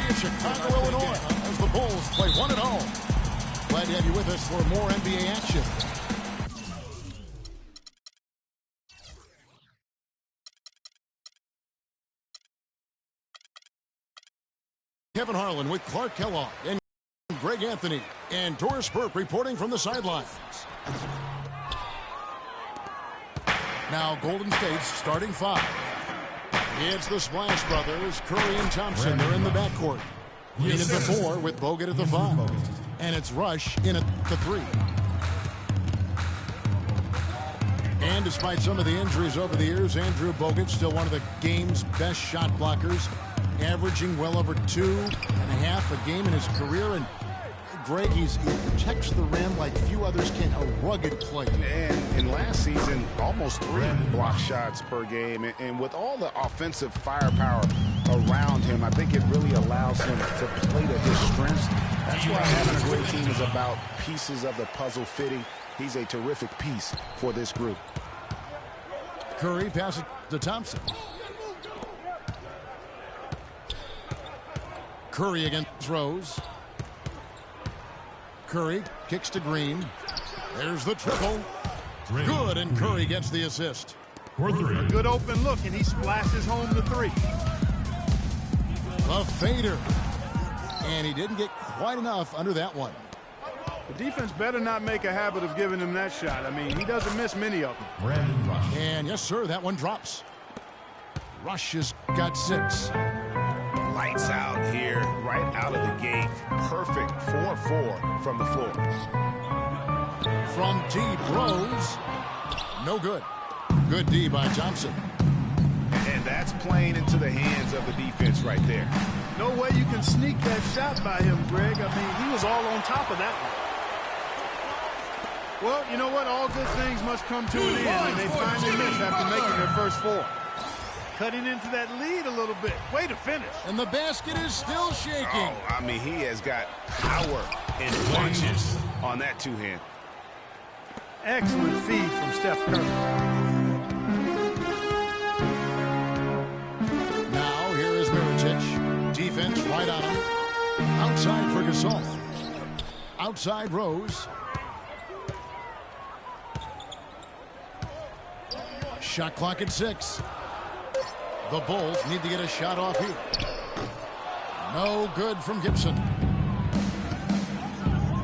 city of Chicago, Illinois, as the Bulls play one at home. Glad to have you with us for more NBA action. Kevin Harlan with Clark Kellogg and Greg Anthony and Doris Burke reporting from the sidelines. Now Golden State's starting five. It's the Splash Brothers. Curry and Thompson are in the backcourt. Green at the 4 with Bogut at the 5. And it's Rush in at the 3. And despite some of the injuries over the years, Andrew Bogut still one of the game's best shot blockers, averaging well over 2.5 a game in his career. And Greg, he protects the rim like few others can. A rugged player. And in last season, almost 3 block shots per game. And with all the offensive firepower around him, I think it really allows him to play to his strengths. That's why having a great team is about pieces of the puzzle fitting. He's a terrific piece for this group. Curry passes to Thompson. Curry against Rose. Curry kicks to Green. There's the triple. Good, and Curry gets the assist. A good open look, and he splashes home the 3. A fader. And he didn't get quite enough under that one. The defense better not make a habit of giving him that shot. I mean, he doesn't miss many of them. And yes, sir, that one drops. Rush has got 6. Lights out here, right out of the gate. Perfect 4-4 from the floor. From deep, Rose. No good. Good D by Thompson. And that's playing into the hands of the defense right there. No way you can sneak that shot by him, Greg. I mean, he was all on top of that one. Well, you know what? All good things must come to an end, and they finally miss after making their first 4. Cutting into that lead a little bit. Way to finish. And the basket is still shaking. Oh, I mean, he has got power in bunches on that 2-hand. Excellent feed from Steph Curry. Now, here is Mirotic. Defense right on him. Outside for Gasol. Outside Rose. Shot clock at 6. The Bulls need to get a shot off here. No good from Gibson.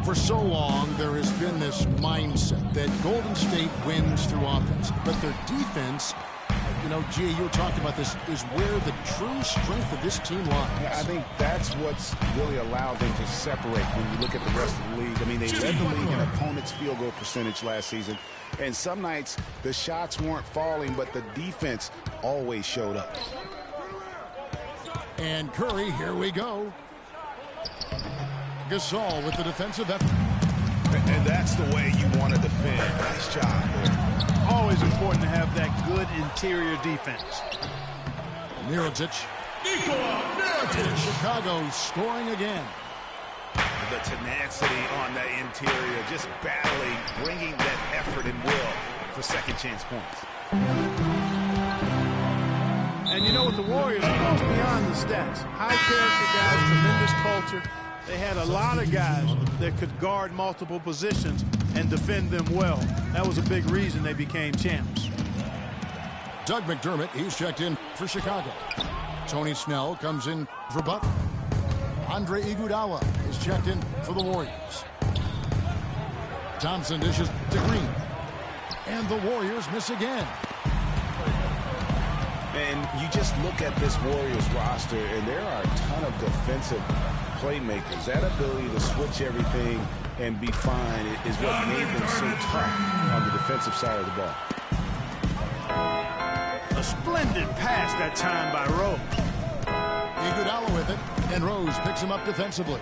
For so long, there has been this mindset that Golden State wins through offense, but their defense, you know, Gia, you were talking about this, is where the true strength of this team lies. Yeah, I think that's what's really allowed them to separate when you look at the rest of the league. I mean, they led the league in opponents' field goal percentage last season, and some nights the shots weren't falling, but the defense always showed up. And Curry, here we go. Gasol with the defensive effort. And that's the way you want to defend. Nice job there. Always important to have that good interior defense. Mirotic. And Chicago scoring again. The tenacity on the interior, just battling, bringing that effort and will for second chance points. And you know what, the Warriors, it goes beyond the stats. High character guys, tremendous culture. They had a lot of guys that could guard multiple positions and defend them well. That was a big reason they became champs. Doug McDermott, he's checked in for Chicago. Tony Snell comes in for Butler. Andre Iguodala is checked in for the Warriors. Thompson dishes to Green. And the Warriors miss again. And you just look at this Warriors roster, and there are a ton of defensive playmakers. That ability to switch everything and be fine is what made them so tough on the defensive side of the ball. A splendid pass that time by Rose. Iguodala with it, and Rose picks him up defensively.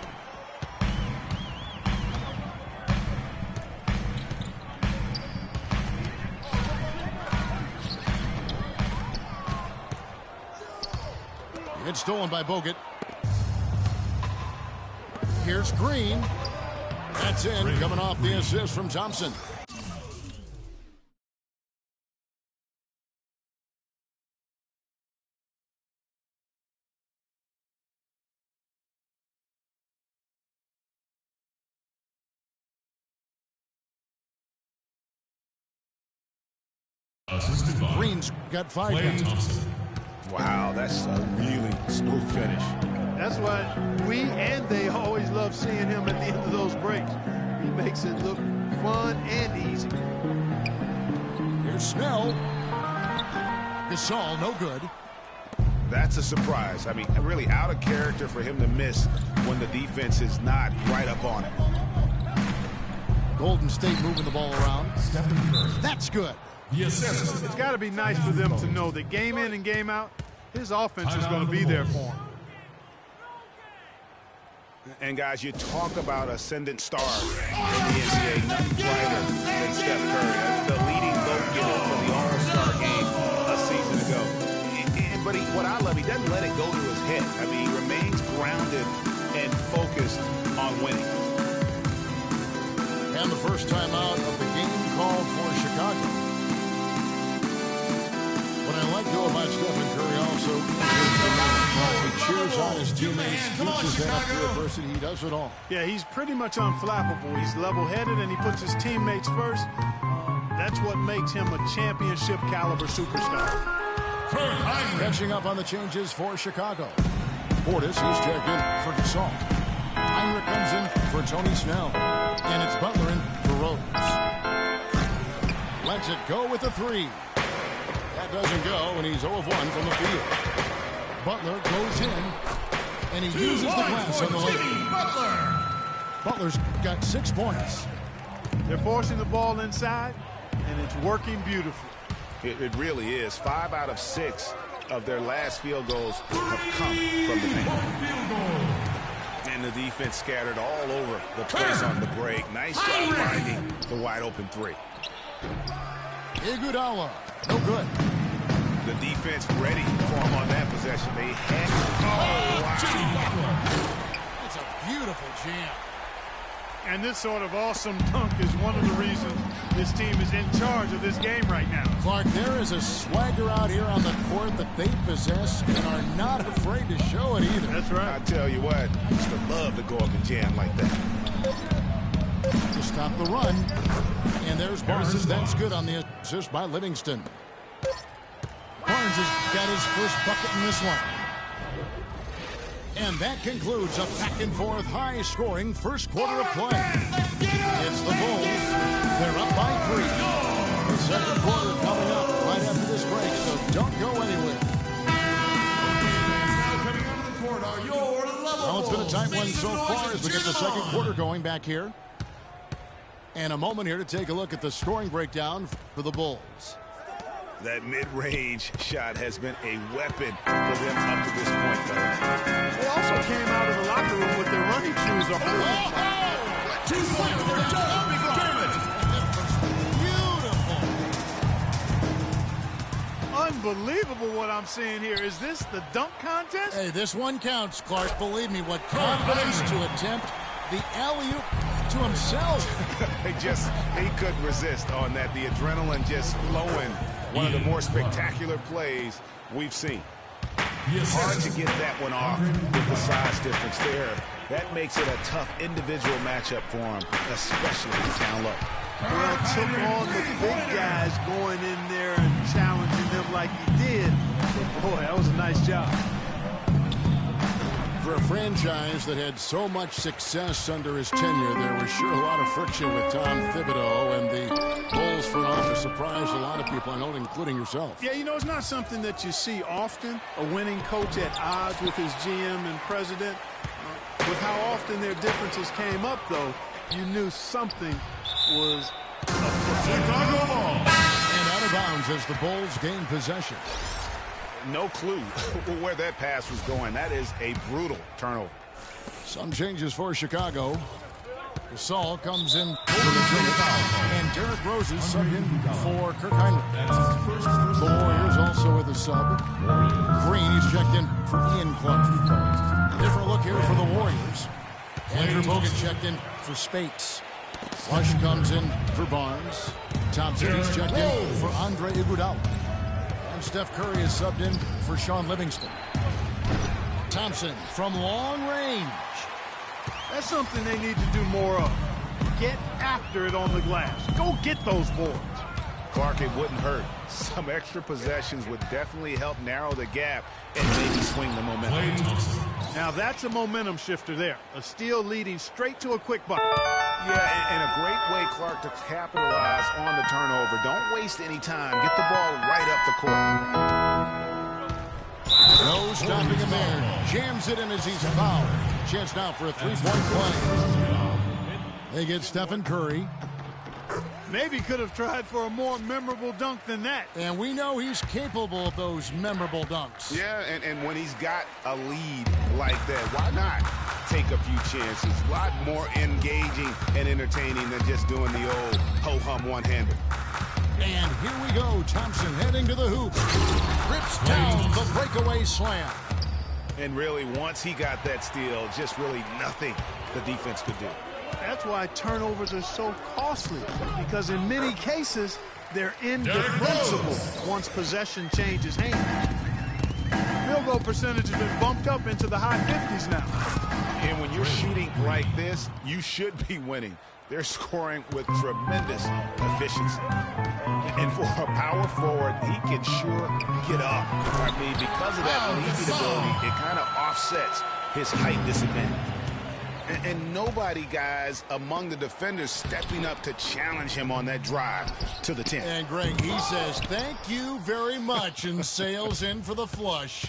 It's stolen by Bogut. Here's Green. That's in, coming off the assist from Thompson. Green's got 5 hits. Wow, that's a really smooth finish. That's why we and they always love seeing him at the end of those breaks. He makes it look fun and easy. Here's Snell. Gasol, no good. That's a surprise. I mean, really out of character for him to miss when the defense is not right up on it. Golden State moving the ball around. That's good. Yes. It's got to be nice for them to know that game in and game out, his offense is going to be there for him. And guys, you talk about ascendant stars in the NBA, nothing brighter than Steph Curry. That's the leading vote getter for the All-Star game a season ago. But what I love, he doesn't let it go to his head. I mean, he remains grounded and focused on winning. And the first time out of the game called for Chicago. What I like though about Stephen Curry also is he cheers on his teammates, keeps his head up through adversity. He does it all. Yeah, he's pretty much unflappable. He's level-headed and he puts his teammates first. That's what makes him a championship caliber superstar. Catching up on the changes for Chicago. Portis is checked in for Gasol. Heinrich comes in for Tony Snell. And it's Butler in for Rose. Lets it go with the 3. That doesn't go, and he's 0 of 1 from the field. Butler goes in, and he uses the glass on the layup. Butler's got 6 points. They're forcing the ball inside, and it's working beautifully. It really is. 5 out of 6 of their last field goals have come from the paint. And the defense scattered all over the place on the break. Nice job finding the wide open 3. Iguodala, no good. The defense ready for him on that possession. They had It's a beautiful jam. And this sort of awesome dunk is one of the reasons this team is in charge of this game right now. Clark, there is a swagger out here on the court that they possess and are not afraid to show it either. That's right. I tell you what, I used to love to go up and jam like that. To stop the run. And there's Barnes. That's good on the assist by Livingston. Barnes has got his first bucket in this one. And that concludes a back-and-forth, high-scoring first quarter of play. It's the Bulls. They're up by 3. The second quarter coming up right after this break, so don't go anywhere. Well, it's been a tight one so far as we get the second quarter going back here. And a moment here to take a look at the scoring breakdown for the Bulls. That mid-range shot has been a weapon for them up to this point, fellas. They also came out of the locker room with their running shoes on. Beautiful. Unbelievable what I'm seeing here. Is this the dunk contest? Hey, this one counts, Clark. Believe me, what confidence to attempt the alley-oop to himself. He couldn't resist on that. The adrenaline just flowing. One of the more spectacular plays we've seen. Hard to get that one off with the size difference there. That makes it a tough individual matchup for him, especially down low. Well, took on the big guys going in there and challenging them like he did. Boy, that was a nice job. For a franchise that had so much success under his tenure, there was sure a lot of friction with Tom Thibodeau, and the Bulls front office surprised a lot of people, I know, including yourself. Yeah, you know, it's not something that you see often, a winning coach at odds with his GM and president. With how often their differences came up, though, you knew something was Chicago ball. And out of bounds as the Bulls gain possession. No clue where that pass was going. That is a brutal turnover. Some changes for Chicago. Gasol comes in over the field, and Derrick Rose is subbed in for Kirk Heinrich. The Warriors also with a sub. Green, he's checked in for Ian Clark. Different look here for the Warriors. Andrew Bogut checked in for Spates. Flush comes in for Barnes. Thompson, he's checked in for Andre Iguodala. And Steph Curry is subbed in for Sean Livingston. Thompson from long range. That's something they need to do more of. Get after it on the glass. Go get those boards. Clark, it wouldn't hurt. Some extra possessions would definitely help narrow the gap and maybe swing the momentum. Now that's a momentum shifter there. A steal leading straight to a quick bucket. Yeah, and a great way, Clark, to capitalize on the turnover. Don't waste any time. Get the ball right up the court. No stopping him there. Jams it in as he's fouled. Chance now for a three-point play. They get Stephen Curry. Maybe could have tried for a more memorable dunk than that. And we know he's capable of those memorable dunks. Yeah, and when he's got a lead like that, why not take a few chances? A lot more engaging and entertaining than just doing the old ho-hum one-hander. And here we go. Thompson heading to the hoop. Rips down the breakaway slam. And really, once he got that steal, just really nothing the defense could do. That's why turnovers are so costly, because in many cases, they're indefensible once possession changes hands. Field goal percentage has been bumped up into the high 50s now. And when you're shooting like this, you should be winning. They're scoring with tremendous efficiency. And for a power forward, he can sure get up. I mean, because of that leaping ability, it kind of offsets his height disadvantage. And nobody, guys, among the defenders stepping up to challenge him on that drive to the 10. And, Greg, he says, thank you very much, and sails in for the flush.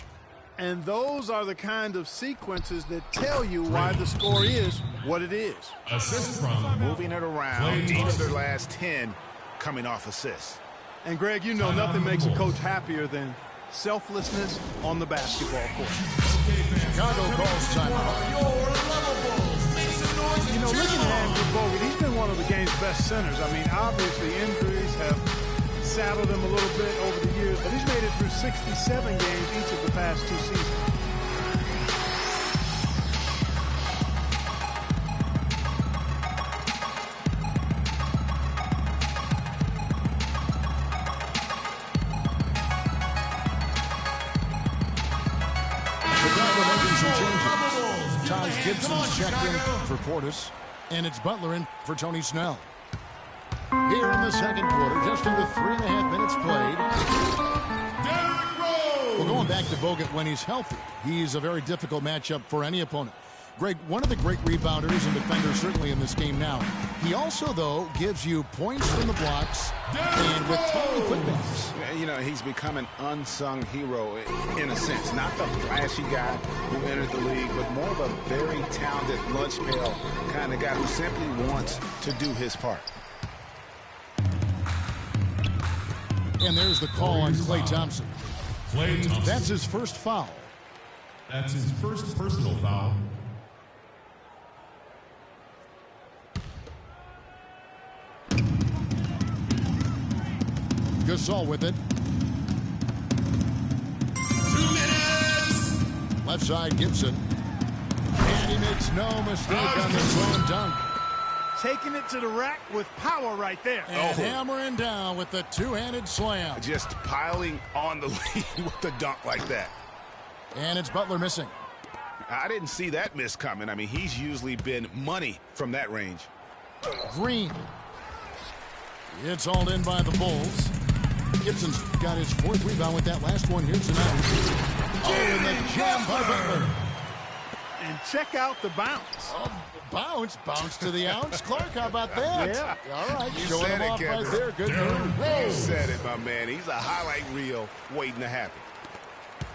And those are the kind of sequences that tell you why the score is what it is. Assist from moving it around, each of their last 10 coming off assists. And, Greg, you know nothing makes a coach happier than selflessness on the basketball court. Chicago calls timeout. You know, looking at Andrew Bogut, he's been one of the game's best centers. I mean, obviously injuries have saddled him a little bit over the years, but he's made it through 67 games each of the past 2 seasons. Gibson's checked in for Portis, and it's Butler in for Tony Snell. Here in the second quarter, just under 3.5 minutes played. Well, going back to Bogut when he's healthy, he's a very difficult matchup for any opponent. Greg, one of the great rebounders and defenders certainly in this game now. He also, though, gives you points from the blocks and with tiny putbacks. You know, he's become an unsung hero in a sense. Not the flashy guy who entered the league, but more of a very talented lunch pail kind of guy who simply wants to do his part. And there's the call on Klay Thompson. Klay Thompson. That's his first foul. That's his first personal foul. Gasol with it. 2 minutes. Left side, Gibson. And he makes no mistake on the slam dunk. Taking it to the rack with power right there. And hammering down with the two-handed slam. Just piling on the lead with the dunk like that. And it's Butler missing. I didn't see that miss coming. I mean, he's usually been money from that range. Green. It's hauled in by the Bulls. Gibson's got his 4th rebound with that last one here tonight. Oh, and the jam by Butler. And check out the bounce. Oh, bounce to the ounce. Clark, how about that? Yeah. All right, You showing said him it, off Kevin. right there. Good move. You said it, my man. He's a highlight reel waiting to happen.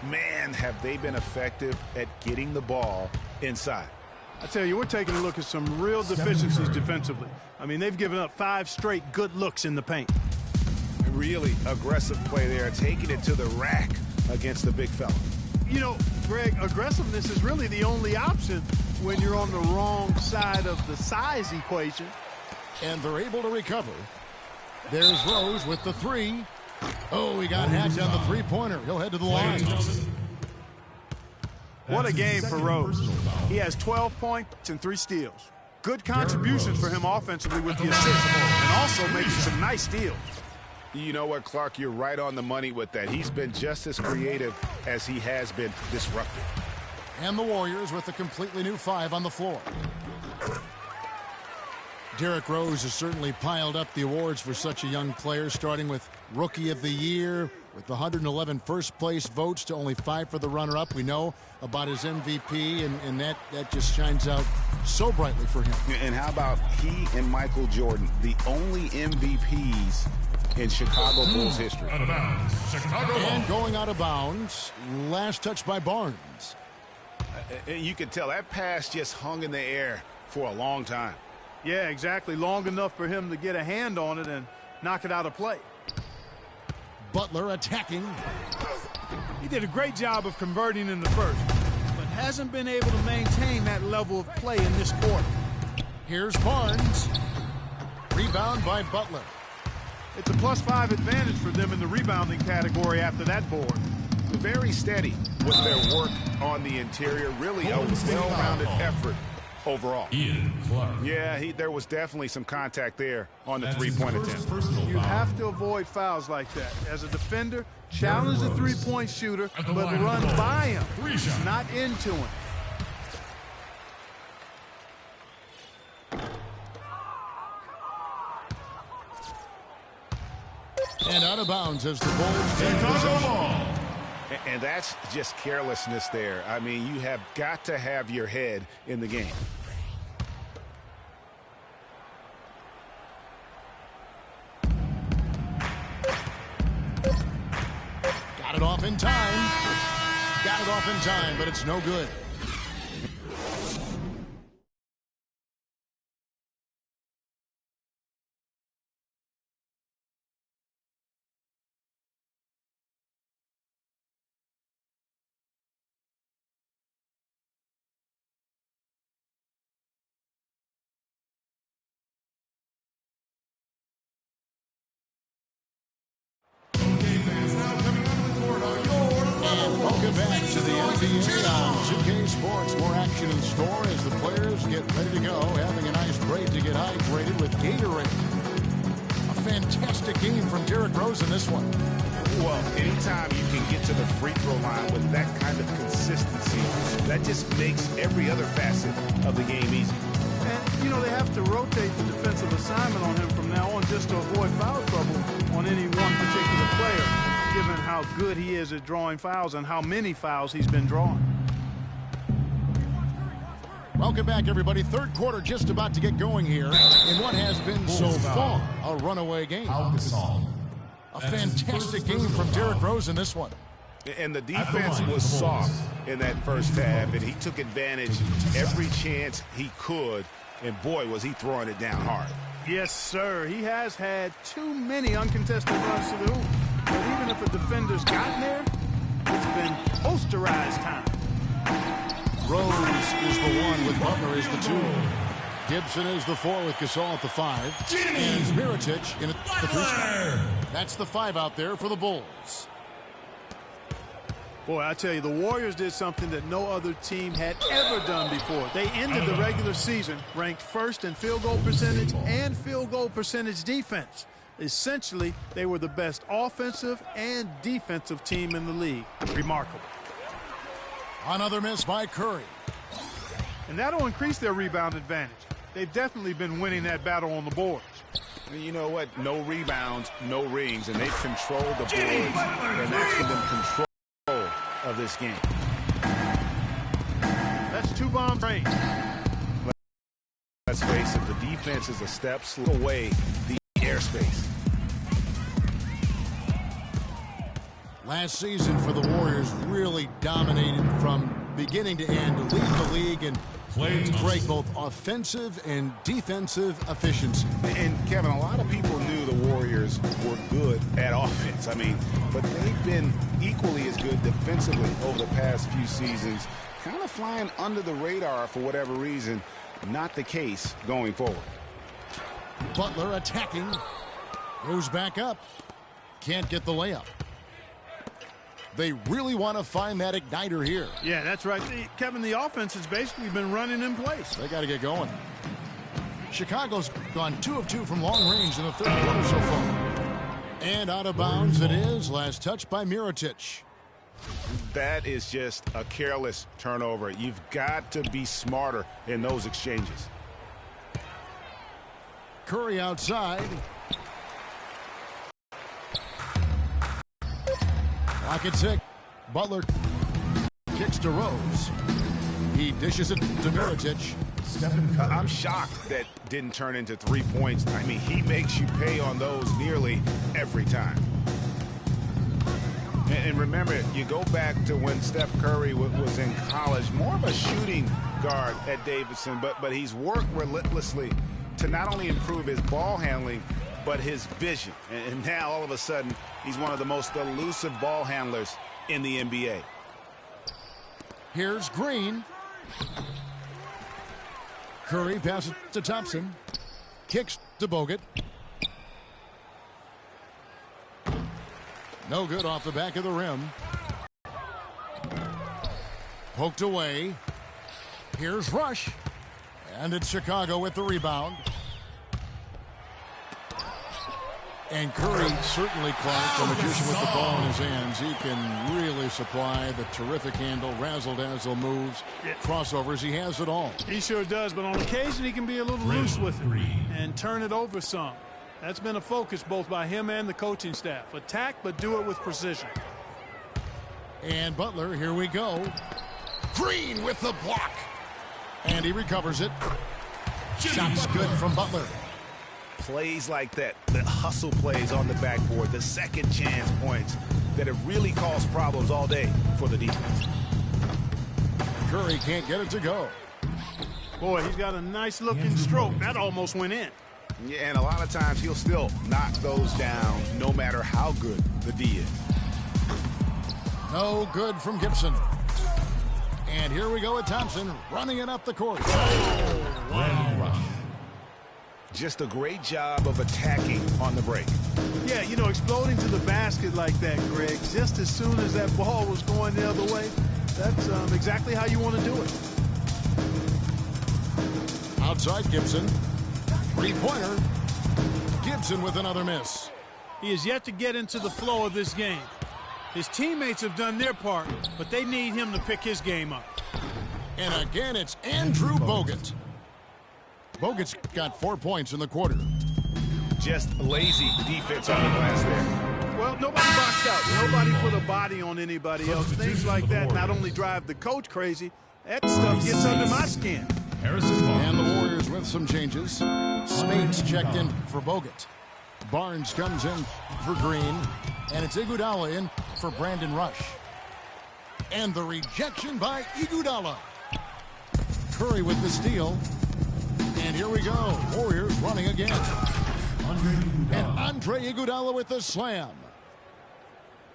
Man, have they been effective at getting the ball inside. I tell you, we're taking a look at some real deficiencies defensively. I mean, they've given up 5 straight good looks in the paint. Really aggressive play there, taking it to the rack against the big fella. You know, Greg, aggressiveness is really the only option when you're on the wrong side of the size equation. And they're able to recover. There's Rose with the 3. Oh, he got hacked on the three-pointer. He'll head to the line. What a game for Rose. He has 12 points and 3 steals. Good contributions for him offensively with the assist, and also making some nice steals. You know what, Clark? You're right on the money with that. He's been just as creative as he has been disruptive. And the Warriors with a completely new 5 on the floor. Derrick Rose has certainly piled up the awards for such a young player, starting with Rookie of the Year, with 111 first-place votes to only 5 for the runner-up. We know about his MVP, and that just shines out so brightly for him. And how about he and Michael Jordan, the only MVPs in Chicago Bulls history. Out of bounds, Chicago And Bulls. going out of bounds, last touch by Barnes. You could tell that pass just hung in the air for a long time. Yeah, exactly. Long enough for him to get a hand on it and knock it out of play. Butler attacking. He did a great job of converting in the first, but hasn't been able to maintain that level of play in this quarter. Here's Barnes. Rebound by Butler. It's a +5 advantage for them in the rebounding category after that board. Very steady with their work on the interior. Really a well-rounded effort overall. Ian Clark. Yeah, there was definitely some contact there on the That's his three-point first attempt. personal You foul. have to avoid fouls like that. As a defender, challenge the Rose. three-point shooter, At the but line of run the ball. by him, 3 shot. not into him. And out of bounds as the Bulls take Chicago possession. ball. And that's just carelessness there. I mean, you have got to have your head in the game. Got it off in time. Got it off in time, but it's no good. Welcome back to the NBA on 2K Sports. More action in store as the players get ready to go, having a nice break to get hydrated with Gatorade. A fantastic game from Derrick Rose in this one. Well, anytime you can get to the free throw line with that kind of consistency, that just makes every other facet of the game easy. And, you know, they have to rotate the defensive assignment on him from now on just to avoid foul trouble on any one particular player, given how good he is at drawing fouls and how many fouls he's been drawing. Welcome back, everybody. Third quarter just about to get going here in what has been so far a runaway game. Pau Gasol. A That's his fantastic first game from personal Derrick foul. Rose in this one. And the At the defense line, was the Bulls. soft in that first half, and he took advantage every chance he could, and boy, was he throwing it down hard. Yes, sir. He has had too many uncontested runs to the hoop. But even if a defender's gotten there, it's been posterized time. Rose is the 1 with Butler is the 2. Gibson is the 4 with Gasol at the 5. Jimmy And Mirotic in at the 3 spot. Butler. That's the 5 out there for the Bulls. Boy, I tell you, the Warriors did something that no other team had ever done before. They ended the regular season ranked first in field goal percentage and field goal percentage defense. Essentially, they were the best offensive and defensive team in the league. Remarkable. Another miss by Curry. And that'll increase their rebound advantage. They've definitely been winning that battle on the boards. And you know what? No rebounds, no rings, and they've controlled the boards, and that's given them control of this game. That's 2 bombs range. Let's face it, the defense is a step away the airspace. Last season for the Warriors really dominated from beginning to end to lead the league and break both offensive and defensive efficiency. And Kevin, a lot of people knew the Warriors were good at offense. I mean, but they've been equally as good defensively over the past few seasons, kind of flying under the radar for whatever reason. Not the case going forward. Butler attacking. Goes back up. Can't get the layup. They really want to find that igniter here. Yeah, that's right. Kevin, the offense has basically been running in place. They got to get going. Chicago's gone 2 of 2 from long range in the third quarter so far. And out of bounds it is. Last touch by Mirotic. That is just a careless turnover. You've got to be smarter in those exchanges. Curry outside. Clock at 6. Butler kicks to Rose. He dishes it to Mirotic. I'm shocked that didn't turn into 3 points. I mean, he makes you pay on those nearly every time. And remember, you go back to when Steph Curry was in college, more of a shooting guard at Davidson, but he's worked relentlessly to not only improve his ball handling, but his vision. And now, all of a sudden, he's one of the most elusive ball handlers in the NBA. Here's Green. Curry passes to Thompson. Kicks to Bogut. No good off the back of the rim. Poked away. Here's Rush. And it's Chicago with the rebound. And Curry certainly, Clark, the magician with the ball in his hands. He can really supply the terrific handle, razzle-dazzle moves, crossovers. He has it all. He sure does, but on occasion he can be a little loose with it and turn it over some. That's been a focus both by him and the coaching staff. Attack, but do it with precision. And Butler, here we go. Green with the block. And he recovers it. Shots good from Butler. Plays like that, the hustle plays on the backboard, the second chance points that have really caused problems all day for the defense. Curry can't get it to go. Boy, he's got a nice looking stroke. That almost went in. Yeah, and a lot of times he'll still knock those down no matter how good the D is. No good from Gibson. And here we go with Thompson running it up the court. Just a great job of attacking on the break. Yeah, you know, exploding to the basket like that, Greg, just as soon as that ball was going the other way, that's exactly how you want to do it. Outside Gibson. Three-pointer. Gibson with another miss. He is yet to get into the flow of this game. His teammates have done their part, but they need him to pick his game up. And again, it's Andrew Bogut. Bogut's got 4 points in the quarter. Just lazy defense on the glass there. Well, nobody boxed out. Nobody put a body on anybody else. Things like that not only drive the coach crazy, that stuff gets under my skin. And the Warriors with some changes. Spades checked in for Bogut. Barnes comes in for Green. And it's Iguodala in for Brandon Rush. And the rejection by Iguodala. Curry with the steal. And here we go. Warriors running again. And Andre Iguodala with the slam.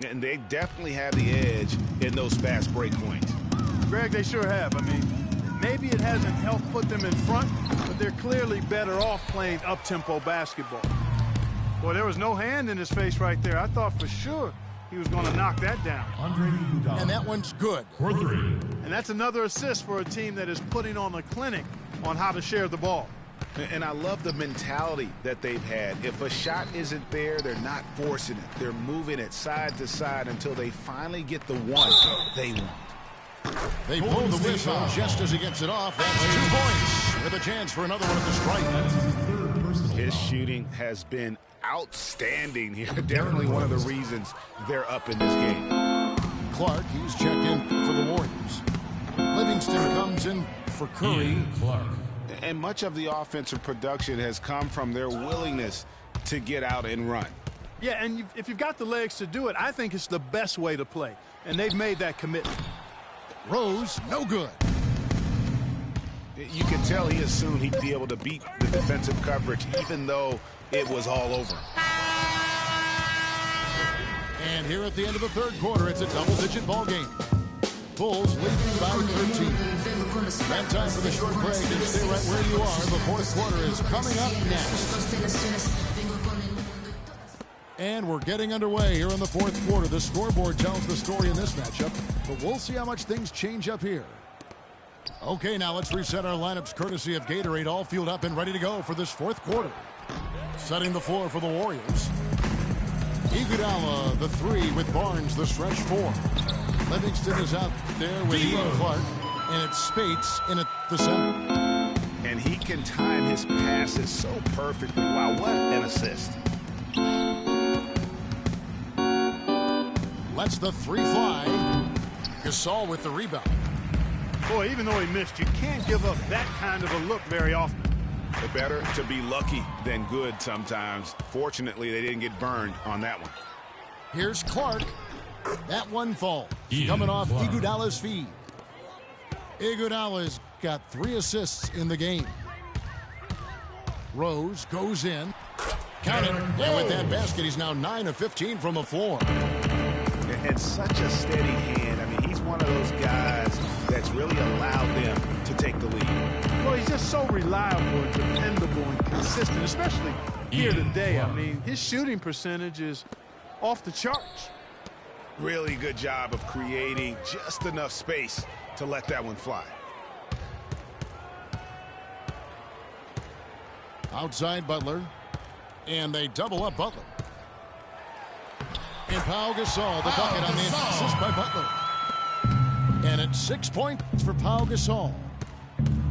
And they definitely have the edge in those fast break points. Greg, they sure have. I mean, maybe it hasn't helped put them in front, but they're clearly better off playing up-tempo basketball. Boy, there was no hand in his face right there. I thought for sure he was going to knock that down. And that one's good. For three. And that's another assist for a team that is putting on a clinic on how to share the ball. And I love the mentality that they've had. If a shot isn't there, they're not forcing it. They're moving it side to side until they finally get the one they want. They blow the whistle just as he gets it off. That's 2 points with a chance for another one at the strike. His shooting has been outstanding here. Definitely one of the reasons they're up in this game. Clark, he's checked in for the Warriors. Livingston comes in for Curry. Clark. And much of the offensive production has come from their willingness to get out and run. Yeah, and if you've got the legs to do it, I think it's the best way to play. And they've made that commitment. Rose, no good. You can tell he assumed he'd be able to beat the defensive coverage, even though it was all over. And here at the end of the third quarter, it's a double-digit ball game. Bulls leading by 13. And time for the short break, and stay right where you are. The fourth quarter is coming up next. And we're getting underway here in the fourth quarter. The scoreboard tells the story in this matchup, but we'll see how much things change up here. Okay, now let's reset our lineups courtesy of Gatorade, all fueled up and ready to go for this fourth quarter. Setting the floor for the Warriors. Iguodala, the 3 with Barnes, the stretch 4. Livingston is out there with Ian Clark, and it's Spates in at the center. And he can time his passes so perfectly. Wow, what an assist. Lets the three fly. Gasol with the rebound. Boy, even though he missed, you can't give up that kind of a look very often. Better to be lucky than good sometimes. Fortunately, they didn't get burned on that one. Here's Clark. That one falls. Ian Coming off Clark. Iguodala's feed. Iguodala's got 3 assists in the game. Rose goes in. Count it. And with that basket, he's now 9 of 15 from the floor. And such a steady hand. I mean, he's one of those guys that's really allowed them to take the lead. Well, he's just so reliable and dependable and consistent, especially here today. I mean, his shooting percentage is off the charts. Really good job of creating just enough space to let that one fly. Outside Butler. And they double up Butler. And Pau Gasol, the bucket on the assist by Butler. And it's 6 points for Pau Gasol.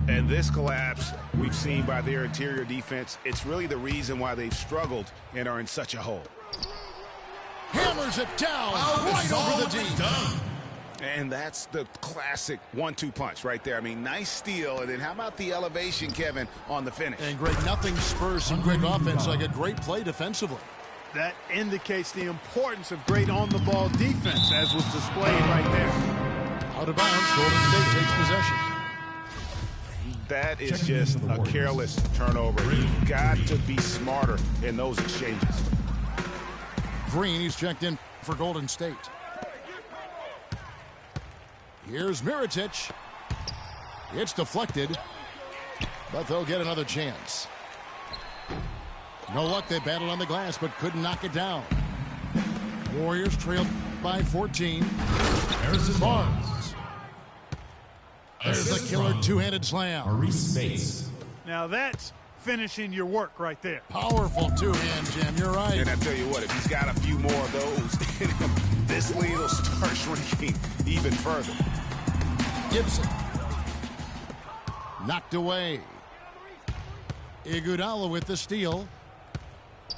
And this collapse we've seen by their interior defense, it's really the reason why they've struggled and are in such a hole. Hammers it down right over the D. And that's the classic 1-2 punch right there. I mean, nice steal. And then how about the elevation, Kevin, on the finish? And great, nothing spurs some quick offense like a great play defensively. That indicates the importance of great on-the-ball defense, as was displayed right there. Out of bounds, Golden State takes possession. That is just a careless turnover. You've got to be smarter in those exchanges. Green, he's checked in for Golden State. Here's Mirotic. It's deflected, but they'll get another chance. No luck, they battled on the glass, but couldn't knock it down. Warriors trailed by 14. Harrison Barnes. There's the killer two-handed slam. Maurice Bates. Now that's finishing your work right there. Powerful two-hand jam, you're right. And I tell you what, if he's got a few more of those in him, this lead will start shrinking even further. Gibson. Knocked away. Iguodala with the steal.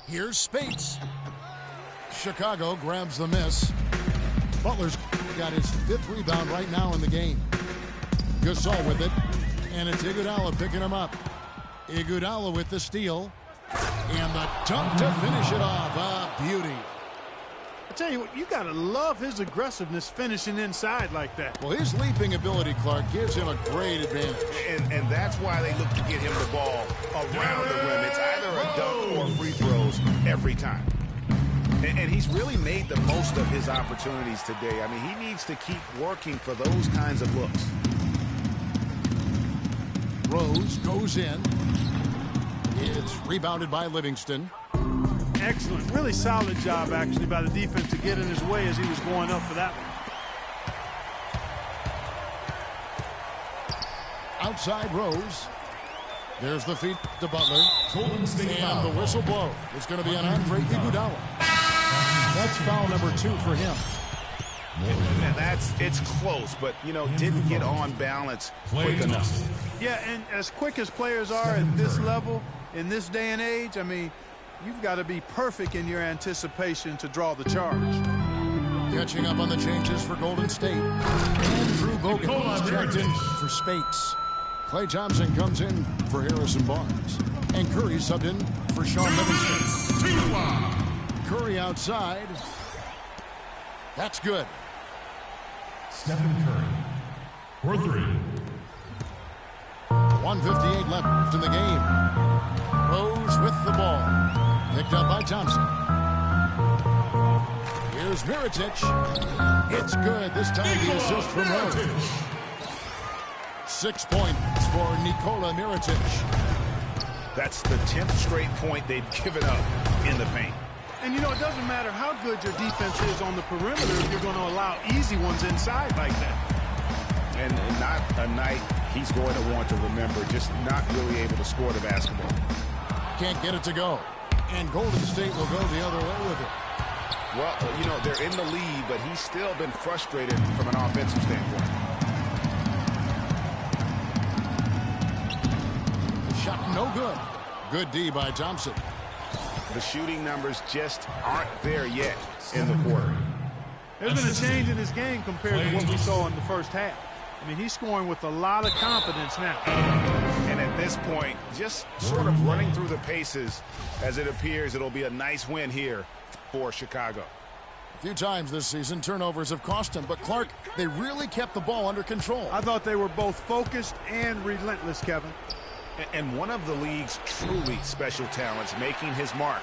Here's Spates. Chicago grabs the miss. Butler's got his 5th rebound right now in the game. Gasol with it. And it's Iguodala picking him up. Iguodala with the steal. And the dunk to finish it off. A beauty. I tell you what, you got to love his aggressiveness finishing inside like that. Well, his leaping ability, Clark, gives him a great advantage. And that's why they look to get him the ball around the rim. It's either a dunk or free throws every time. And he's really made the most of his opportunities today. I mean, he needs to keep working for those kinds of looks. Rose goes in. It's rebounded by Livingston. Excellent. Really solid job, actually, by the defense to get in his way as he was going up for that one. Outside Rose. There's the feed to Butler. Golden State And the whistle blow. It's going to be on Andre Iguodala. That's foul number 2 for him. And it's close, but, you know, didn't get on balance quick enough. Yeah, and as quick as players are at this level, in this day and age, I mean, you've got to be perfect in your anticipation to draw the charge. Catching up on the changes for Golden State. Andrew Bogut is checked in for Spates. Klay Thompson comes in for Harrison Barnes. And Curry subbed in for Sean Livingston. Curry outside. That's good. Stephen Curry. For 3. 1:58 left in the game. Rose with the ball. Picked up by Thompson. Here's Mirotic. It's good. This time the assist from Rose. 6 points for Nikola Mirotic. That's the 10th straight point they've given up in the paint. And, you know, it doesn't matter how good your defense is on the perimeter if you're going to allow easy ones inside like that. And not a night he's going to want to remember, just not really able to score the basketball. Can't get it to go. And Golden State will go the other way with it. Well, you know, they're in the lead, but he's still been frustrated from an offensive standpoint. no good. Good D by Thompson. The shooting numbers just aren't there yet in the quarter. There's been a change in his game compared to what we saw in the first half. I mean, he's scoring with a lot of confidence now. And at this point, just sort of running through the paces, as it appears it'll be a nice win here for Chicago. A few times this season, turnovers have cost him, but Clark, they really kept the ball under control. I thought they were both focused and relentless, Kevin. And one of the league's truly special talents making his mark.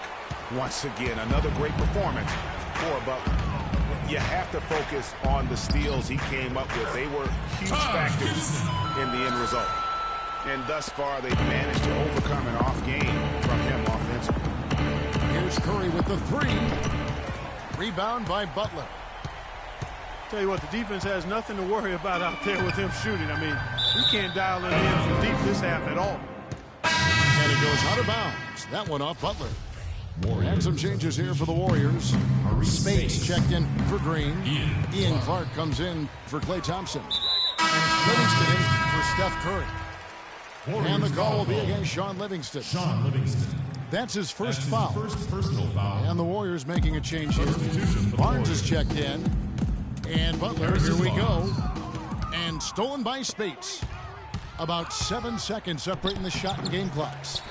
Once again, another great performance for Butler. You have to focus on the steals he came up with. They were huge factors in the end result. And thus far, they've managed to overcome an off game from him offensively. Here's Curry with the three. Rebound by Butler. Tell you what, the defense has nothing to worry about out there with him shooting. I mean, we can't dial it in from deep this half at all. And it goes out of bounds. That one off Butler. And some changes here for the Warriors. Spates checked in for Green. Ian Clark comes in for Klay Thompson. And it's Livingston in for Steph Curry. And the call will be against Sean Livingston. That's his first foul. First personal foul. And the Warriors making a change here. Barnes is checked in. And Butler, here we go. And stolen by Spates. About 7 seconds separating the shot and game clocks.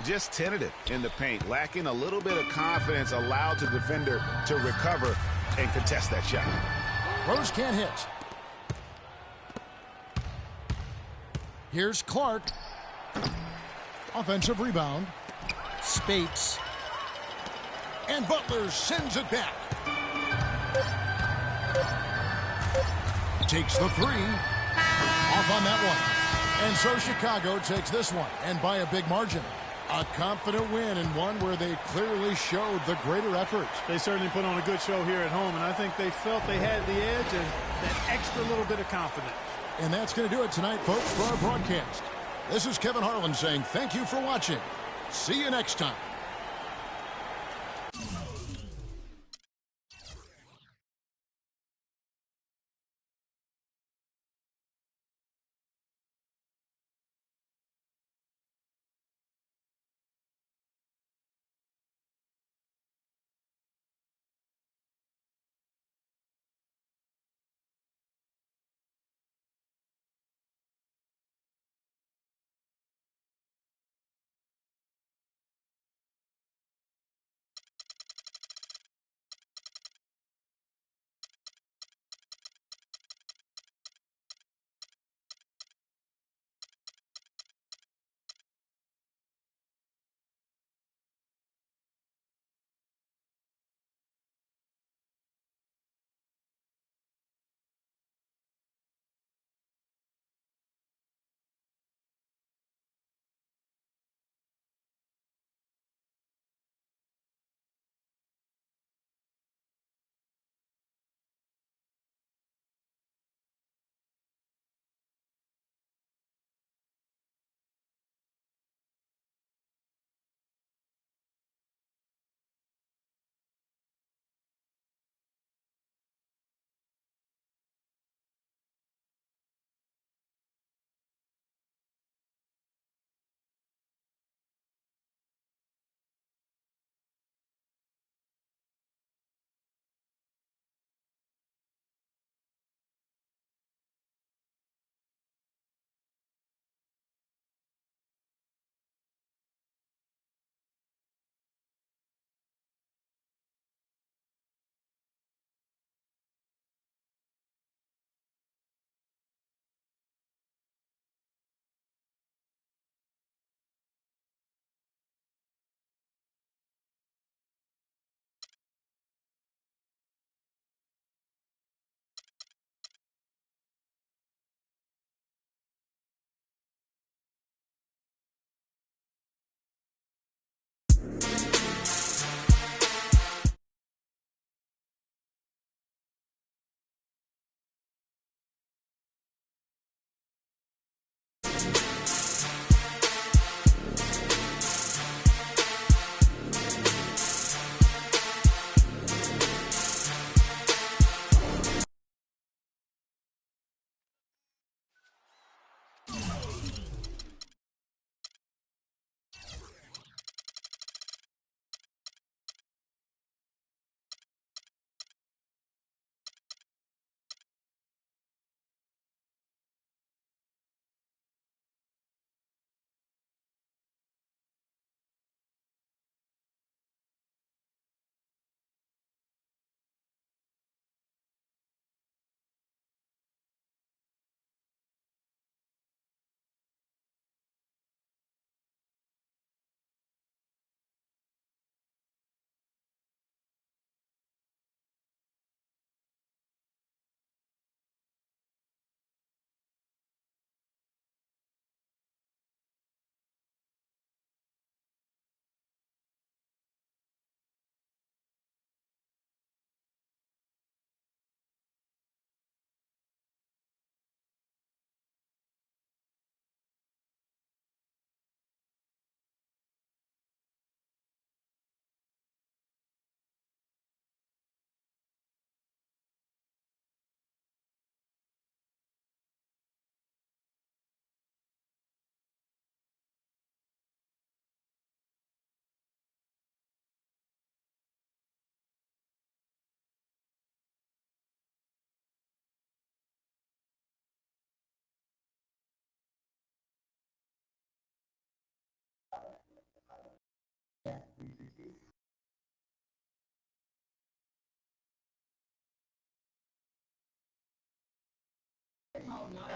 Just tentative in the paint, lacking a little bit of confidence, allowed the defender to recover and contest that shot. Rose can't hit. Here's Clark. Offensive rebound. Spates. And Butler sends it back. Takes the three. Off on that one. And so Chicago takes this one, and by a big margin. A confident win, and one where they clearly showed the greater effort. They certainly put on a good show here at home, and I think they felt they had the edge and that extra little bit of confidence. And that's going to do it tonight, folks, for our broadcast. This is Kevin Harlan saying thank you for watching. See you next time.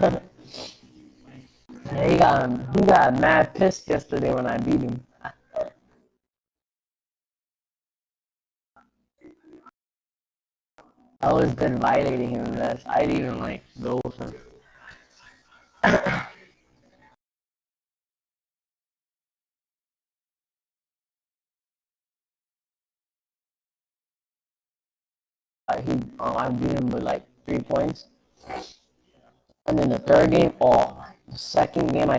Yeah, he got mad pissed yesterday when I beat him. I was been violating him. I didn't even like go with him. I beat him with like 3 points. And then the third game, the second game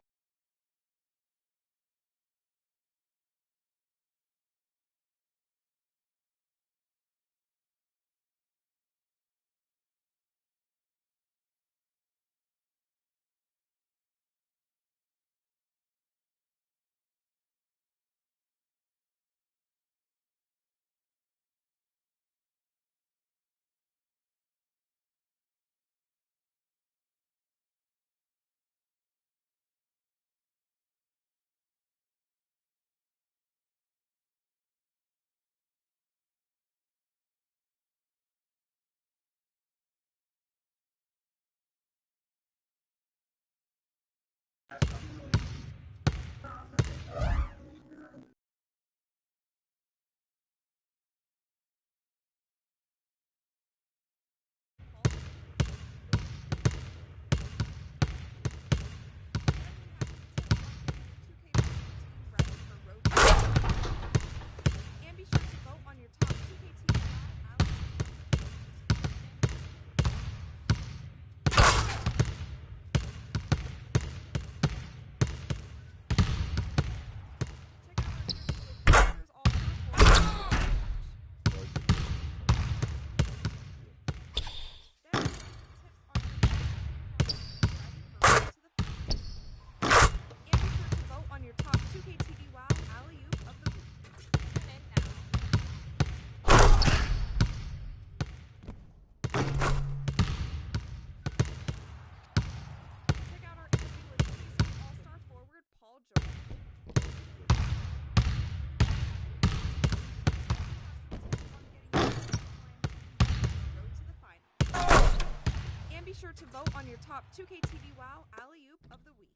sure to vote on your top 2K TV WoW Alley-Oop of the Week.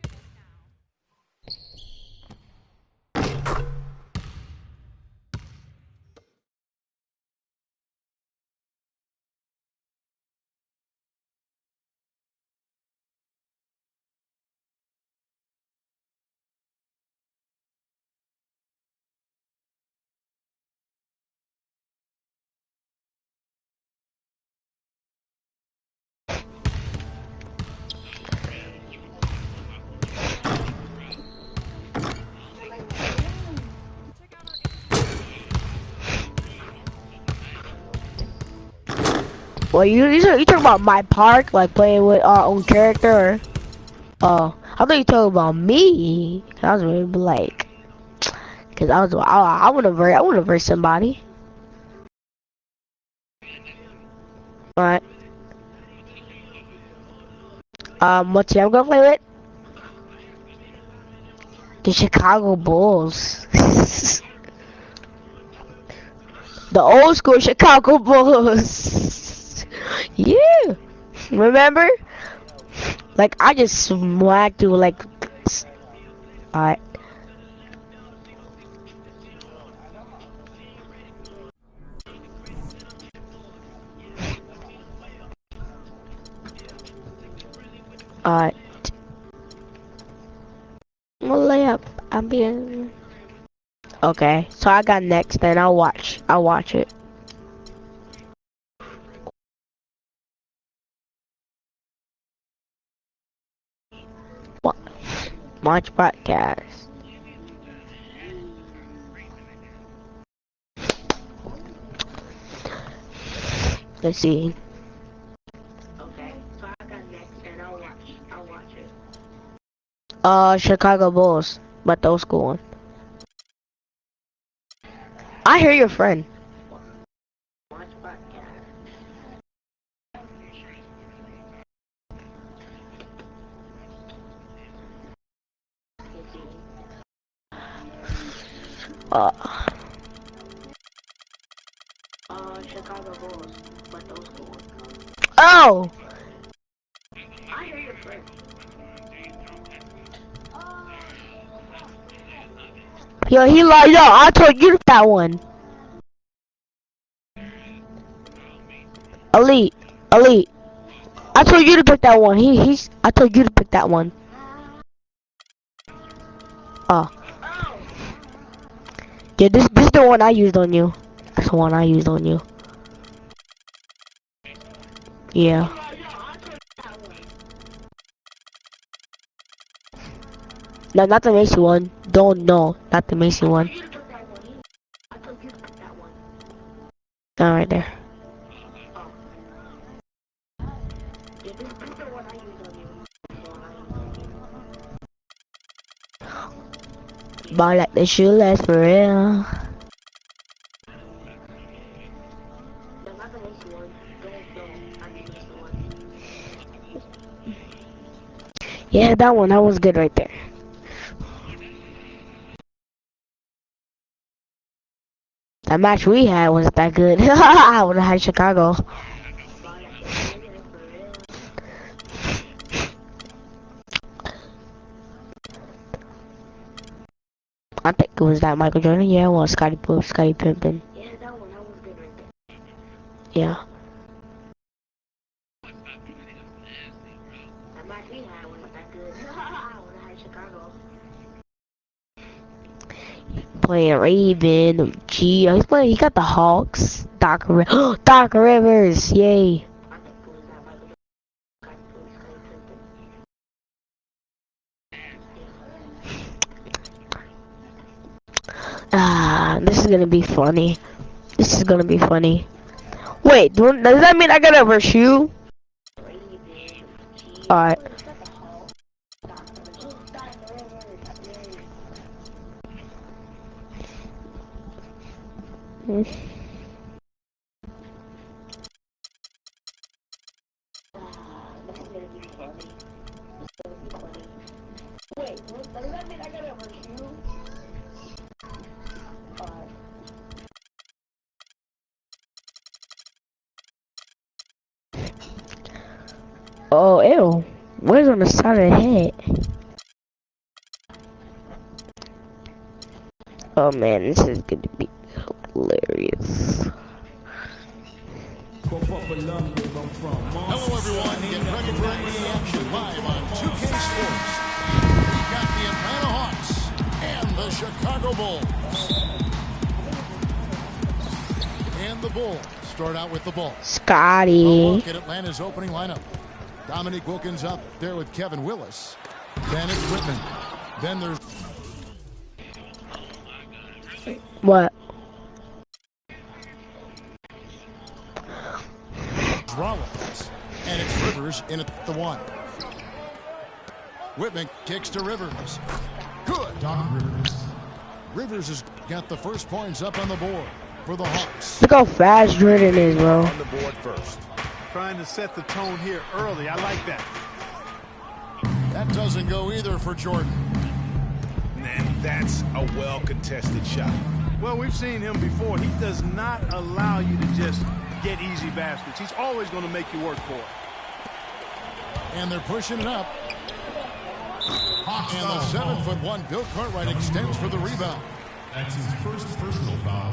Tune in now. Well, you talking about my park, like playing with our own character? Or, I thought you talking about me. I was really like, cause I wanna verse somebody. Alright. What team I'm gonna play with? The Chicago Bulls. The old school Chicago Bulls. Yeah. Remember? Like, I just smacked you like... Alright. Alright. Well, lay up. I'm being... Okay, so I got next, then I'll watch it. Watch broadcast. Let's see. Okay, so I got next, and I'll watch it. Chicago Bulls, but the old school one. I hear your friend. Chicago Bulls, but those cool. Oh! I Yo, he lied. Yo, I told you to pick that one. Elite. Elite. I told you to pick that one. I told you to pick that one. Oh. Yeah, this is the one I used on you. That's the one I used on you. Yeah. No, not the Macy one. No, not the Macy one. Not right there. Ball like the shoeless for real. Yeah, that was good right there. That match we had wasn't that good. I would have had Chicago. I think it was that Michael Jordan. Yeah, it was Scottie Pippen. Yeah, that was good right there. Yeah. That match we had wasn't that good. I would have had Chicago. Playing Raven, G. He's playing. He got the Hawks. Doc Rivers, yay! This is gonna be funny. Wait, does that mean I gotta verse you? Alright. Oh, ew. Where's on the side of the head? Oh man, this is gonna be hilarious. Hello everyone, get ready for NBA action live on 2K Sports. We've got the Atlanta Hawks and the Chicago Bulls. And the Bulls start out with the ball. Scotty. A look at Atlanta's opening lineup. Dominique Wilkins up there with Kevin Willis. Then it's Whitman. Then there's... What? Rollins. And it's Rivers in at the one. Whitman kicks to Rivers. Good. Doc Rivers. Rivers has got the first points up on the board for the Hawks. Look how fast Jordan is, bro. On the board first. Trying to set the tone here early. I like that. That doesn't go either for Jordan. And that's a well-contested shot. Well, we've seen him before. He does not allow you to just get easy baskets. He's always going to make you work for it. And they're pushing it up. And the 7'1" Bill Cartwright extends for the rebound. That's his first personal foul.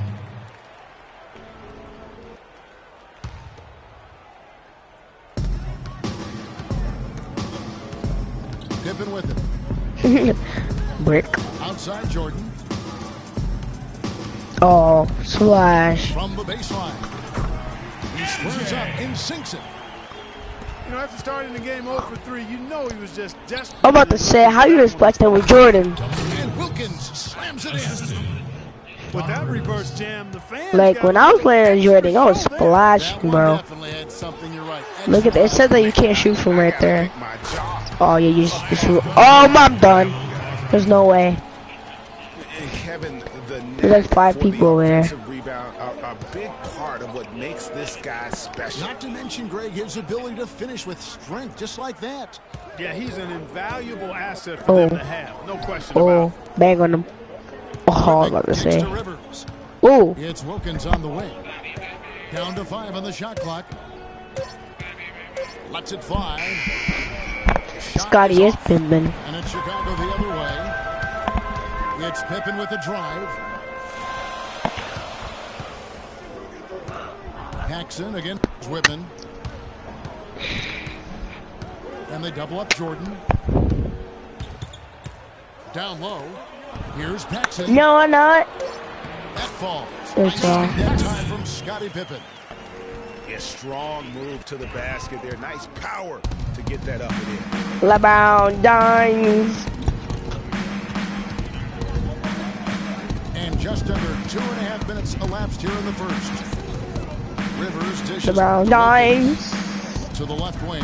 Pippen with it. Brick. Outside Jordan. Oh, slash. From the baseline. He squares up and sinks it. You know, after starting the game 0 for 3, you know he was just desperate. I'm about to say, how you expect that with Jordan? And Wilkins slams it in. With that reverse jam, the fans Like, when I was playing Jordan, I was splashing, bro. Definitely had something, you're right. Look at that. It says that you can't shoot from right there. Oh, yeah, you shoot. Oh, I'm done. There's no way. And Kevin, There's like 5 people over there. Rebound, a big part of what makes this guy special. Not to mention, Greg, his ability to finish with strength, just like that. Yeah, he's an invaluable asset for them to have. No question about Oh, it. bang on him. Oh, I'm about to say. Oh. It's Wilkins on the wing. Down to 5 on the shot clock. Lets it fly. Scotty is pimping. And it's Chicago the other way. It's Pippen with the drive. Paxson against Whitman. And they double up Jordan. Down low. Here's Paxson. No, I'm not. That falls. It's that time from Scottie Pippen. A strong move to the basket there. Nice power to get that up and in. LeBron James. And just under 2.5 minutes elapsed here in the first. Rivers dishes LeBron James. to the left wing.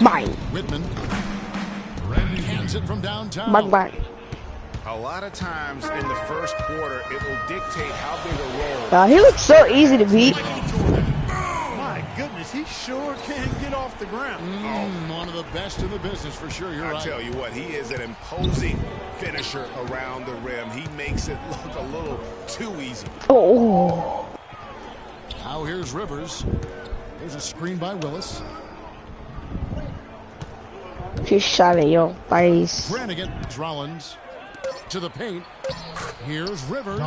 Bang. Whitman hands it from downtown. Bang, bang. A lot of times in the first quarter, it will dictate how big a role. He looks so easy to beat. My goodness, he sure can get off the ground. One of the best in the business for sure. You're right. I tell you what, he is an imposing finisher around the rim. He makes it look a little too easy. Oh. Now here's Rivers. There's a screen by Willis. Just shot at your face. Brannigan, Rollins to the paint. Here's Rivers.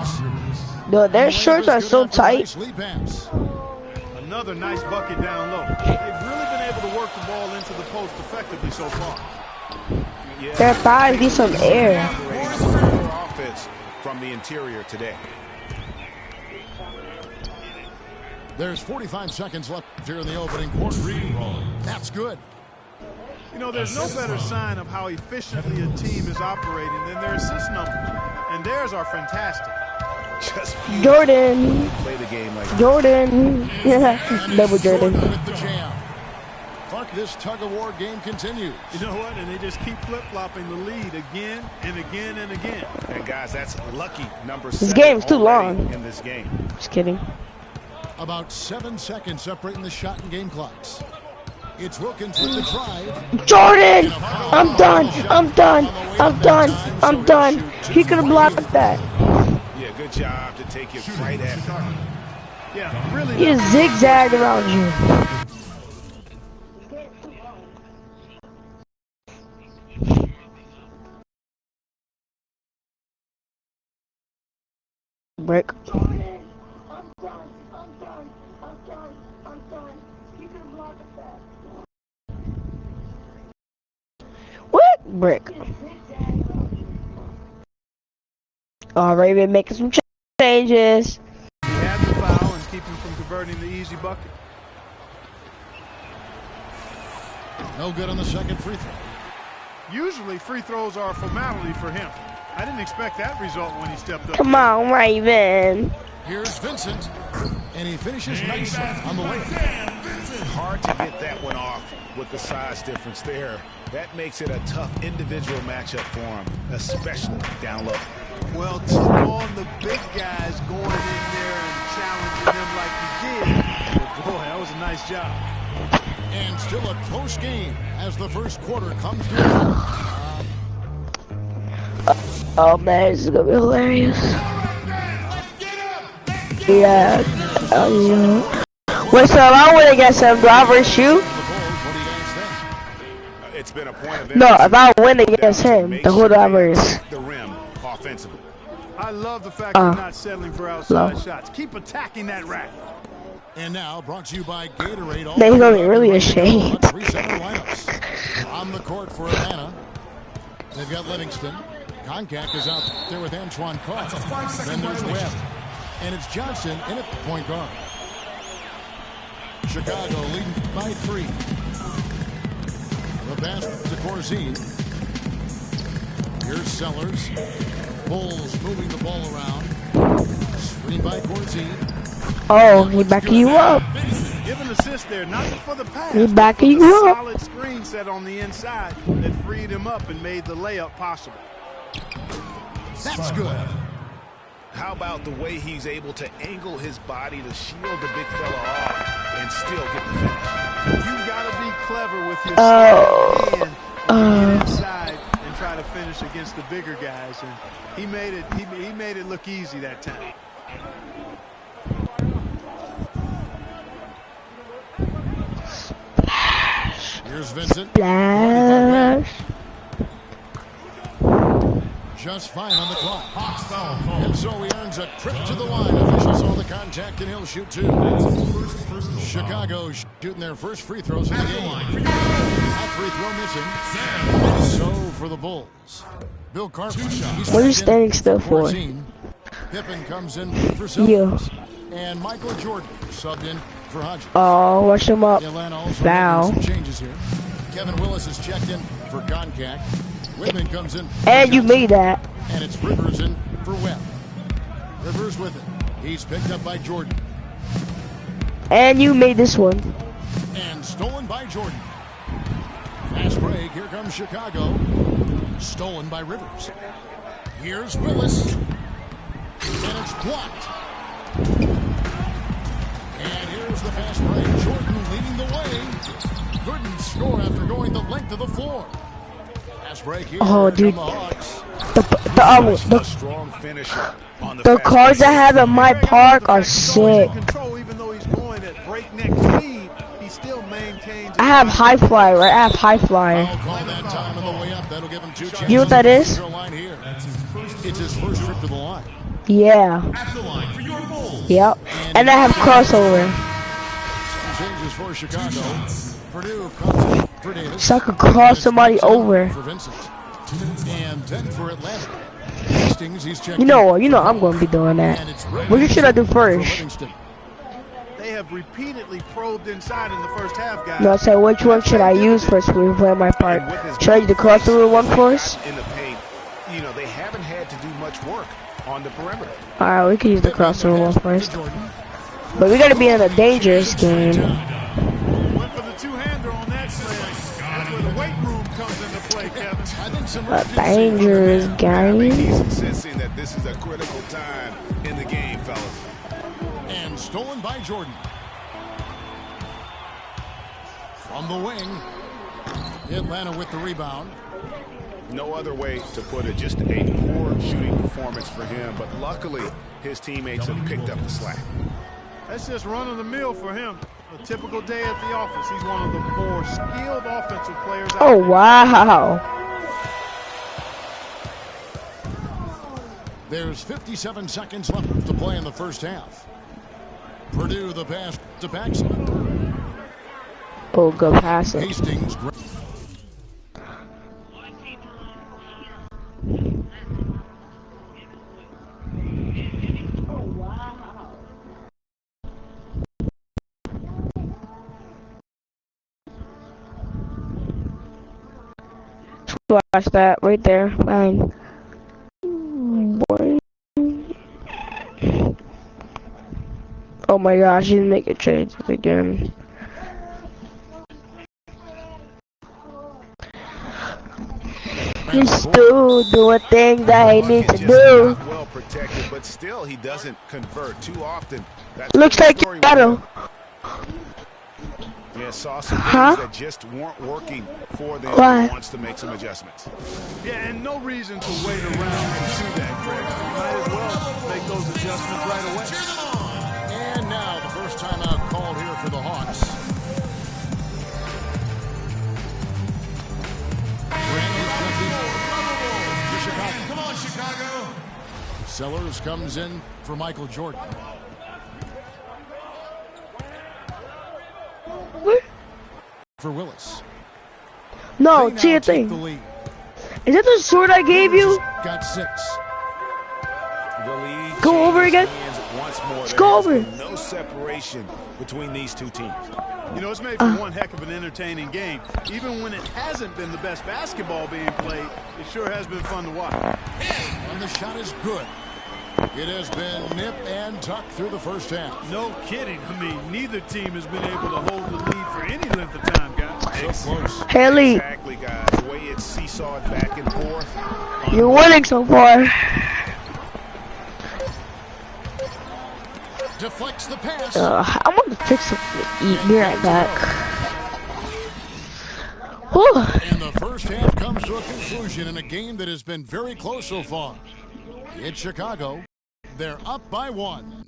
Dude, their shirts are so tight. Another nice bucket down low. They've really been able to work the ball into the post effectively so far. Their thighs need some air. Offense from the interior today. There's 45 seconds left here in the opening quarter. That's good. You know, there's no better sign of how efficiently a team is operating than their assist numbers. And theirs are fantastic. Just Jordan. play the game like Jordan. Double Jordan. With the jam. Clark, this tug-of-war game continues. You know what? And they just keep flip-flopping the lead again and again and again. And guys, that's lucky number 7. This game's too long. In this game. Just kidding. About 7 seconds separating the shot and game clocks. It's Wilkins with the drive. Jordan! I'm done. I'm done. I'm done. I'm done. He could have blocked that. Yeah, good job to take it right at him. Yeah, really. He just zigzagged around you. Brick. What? Brick. Already been making some changes. He had the foul and keep him from converting the easy bucket. No good on the second free throw. Usually free throws are a formality for him. I didn't expect that result when he stepped up. Come on, Raven. Here's Vincent, and he finishes nicely on the way. Hard to get that one off with the size difference there. That makes it a tough individual matchup for him, especially down low. Well, took on the big guys going in there and challenging him like he did. But boy, that was a nice job. And still a close game as the first quarter comes to an end. Oh man, this is gonna be hilarious. Yeah. Oh yeah. Wait, so if I win against him, do I versus you? It's been a point of No, if I win against him, then who do I versus? the rim offensively. I love the fact you're not settling for outside shots. Keep attacking that rack. And now brought to you by Gatorade. Then he's gonna be really ashamed. On the court for Atlanta. They've got Livingston. Konkak is out there with Antoine Carr. Then there's Webb. And it's Johnson in at point guard. Chicago leading by 3. The pass to Corzine. Here's Sellers. Bulls moving the ball around. Screen by Corzine. Oh, he backing you up. Give an assist there, not for the pass. He but backing for the you up. solid screen set on the inside that freed him up and made the layup possible. That's good. How about the way he's able to angle his body to shield the big fella off and still get the finish? You've got to be clever with your slide hand and get inside and try to finish against the bigger guys. And he made it look easy that time. Here's Vincent. Splash. just 5 on the clock. Hawks foul call. And so he earns a trip to the line. Official saw the contact, and he'll shoot 2. First personal Chicago shooting their first free throws of the game. line. That free throw missing. So for the Bulls, Bill Carter. What are you standing still for? 14. Pippen comes in for Sellers. And Michael Jordan subbed in for Hodges. Oh, rush him up. Atlanta also Foul. making some changes here. Kevin Willis is checked in for Concac. Whitman comes in. And you made that. And it's Rivers in for Webb. Rivers with it. He's picked up by Jordan. And you made this one. And stolen by Jordan. Fast break. Here comes Chicago. Stolen by Rivers. Here's Willis. And it's blocked. And here's the fast break. Jordan leading the way. Couldn't score after going the length of the floor. Fast break here. Oh, dude. From the Hawks. A strong finisher on The cars I have in my park are sick. Even though he's going at breakneck speed, he still maintains. I have high flyer, right? I have high flyer. Foul call that time on the way up. That'll give him 2 chances. You know what that is? Line here. It's his first trip to the line. Yeah. At the line for your Bulls. Yep. And I have crossover. Some changes for Chicago. Purdue comes in for Davis. So I could cross somebody over. For Vincent. And then for Atlanta. Hastings, he's checked You know I'm going to be doing that. What should I do first? They have repeatedly probed inside in the first half, guys. No, I said which one should I use first when we play my part? Should I use the crossover one first? in the paint, you know, they haven't had to do much work on the perimeter. Alright, we can use the crossover one first. But we gotta be in a dangerous game. Went for the two-hander on that slam. That's where the weight room comes into play, Kevin. I think some A dangerous game. He's sensing that this is a critical time in the game, fellas. And stolen by Jordan. From the wing. Atlanta with the rebound. No other way to put it, just a poor shooting performance for him, but luckily his teammates have picked up the slack. That's just run of the mill for him. A typical day at the office. He's one of the more skilled offensive players out Oh, there. wow. There's 57 seconds left to play in the first half. Purdue the pass to Paxson. Oh, good passing. Hastings. Watch that right there. Fine. Boy. Oh my gosh, he's making changes again. He's still doing things that he needs to do. Not well protected, but still he doesn't convert too often. That's Looks like you got him. Yeah, saw some things that just weren't working for them. Why? He wants to make some adjustments. Yeah, and no reason to wait around to do that, Greg. You might as well make those adjustments right away. And now the first timeout called here for the Hawks. Come on, Chicago. Sellers comes in for Michael Jordan. For Willis. No, They see now a take thing. the lead. Is that the sword I gave you? Got 6. The lead Go over changes again. hands once more. Let's There go has over. been no separation between these two teams. You know, it's made for one heck of an entertaining game. Even when it hasn't been the best basketball being played, it sure has been fun to watch. And the shot is good. It has been nip and tuck through the first half. No kidding. I mean, neither team has been able to hold the lead for any length of time, guys. So close. Haley, Exactly, guys. The way it's seesawed back and forth. you're winning so far. Deflects the pass. I'm gonna fix something to eat. Be right back. Whew. And the first half comes to a conclusion in a game that has been very close so far. It's Chicago. They're up by 1.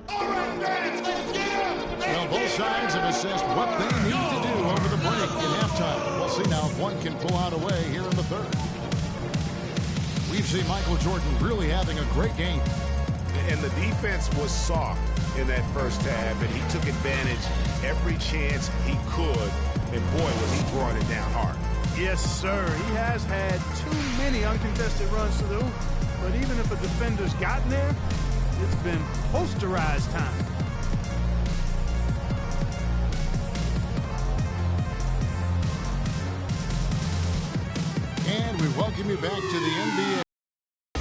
Well, both sides have assessed what they need to do over the break in halftime. We'll see now if one can pull out a way here in the third. We've seen Michael Jordan really having a great game. And the defense was soft in that first half, and he took advantage every chance he could. And boy, was he throwing it down hard. Yes, sir. He has had too many uncontested runs to the hoop. But even if a defender's gotten there, it's been posterized time. And we welcome you back to the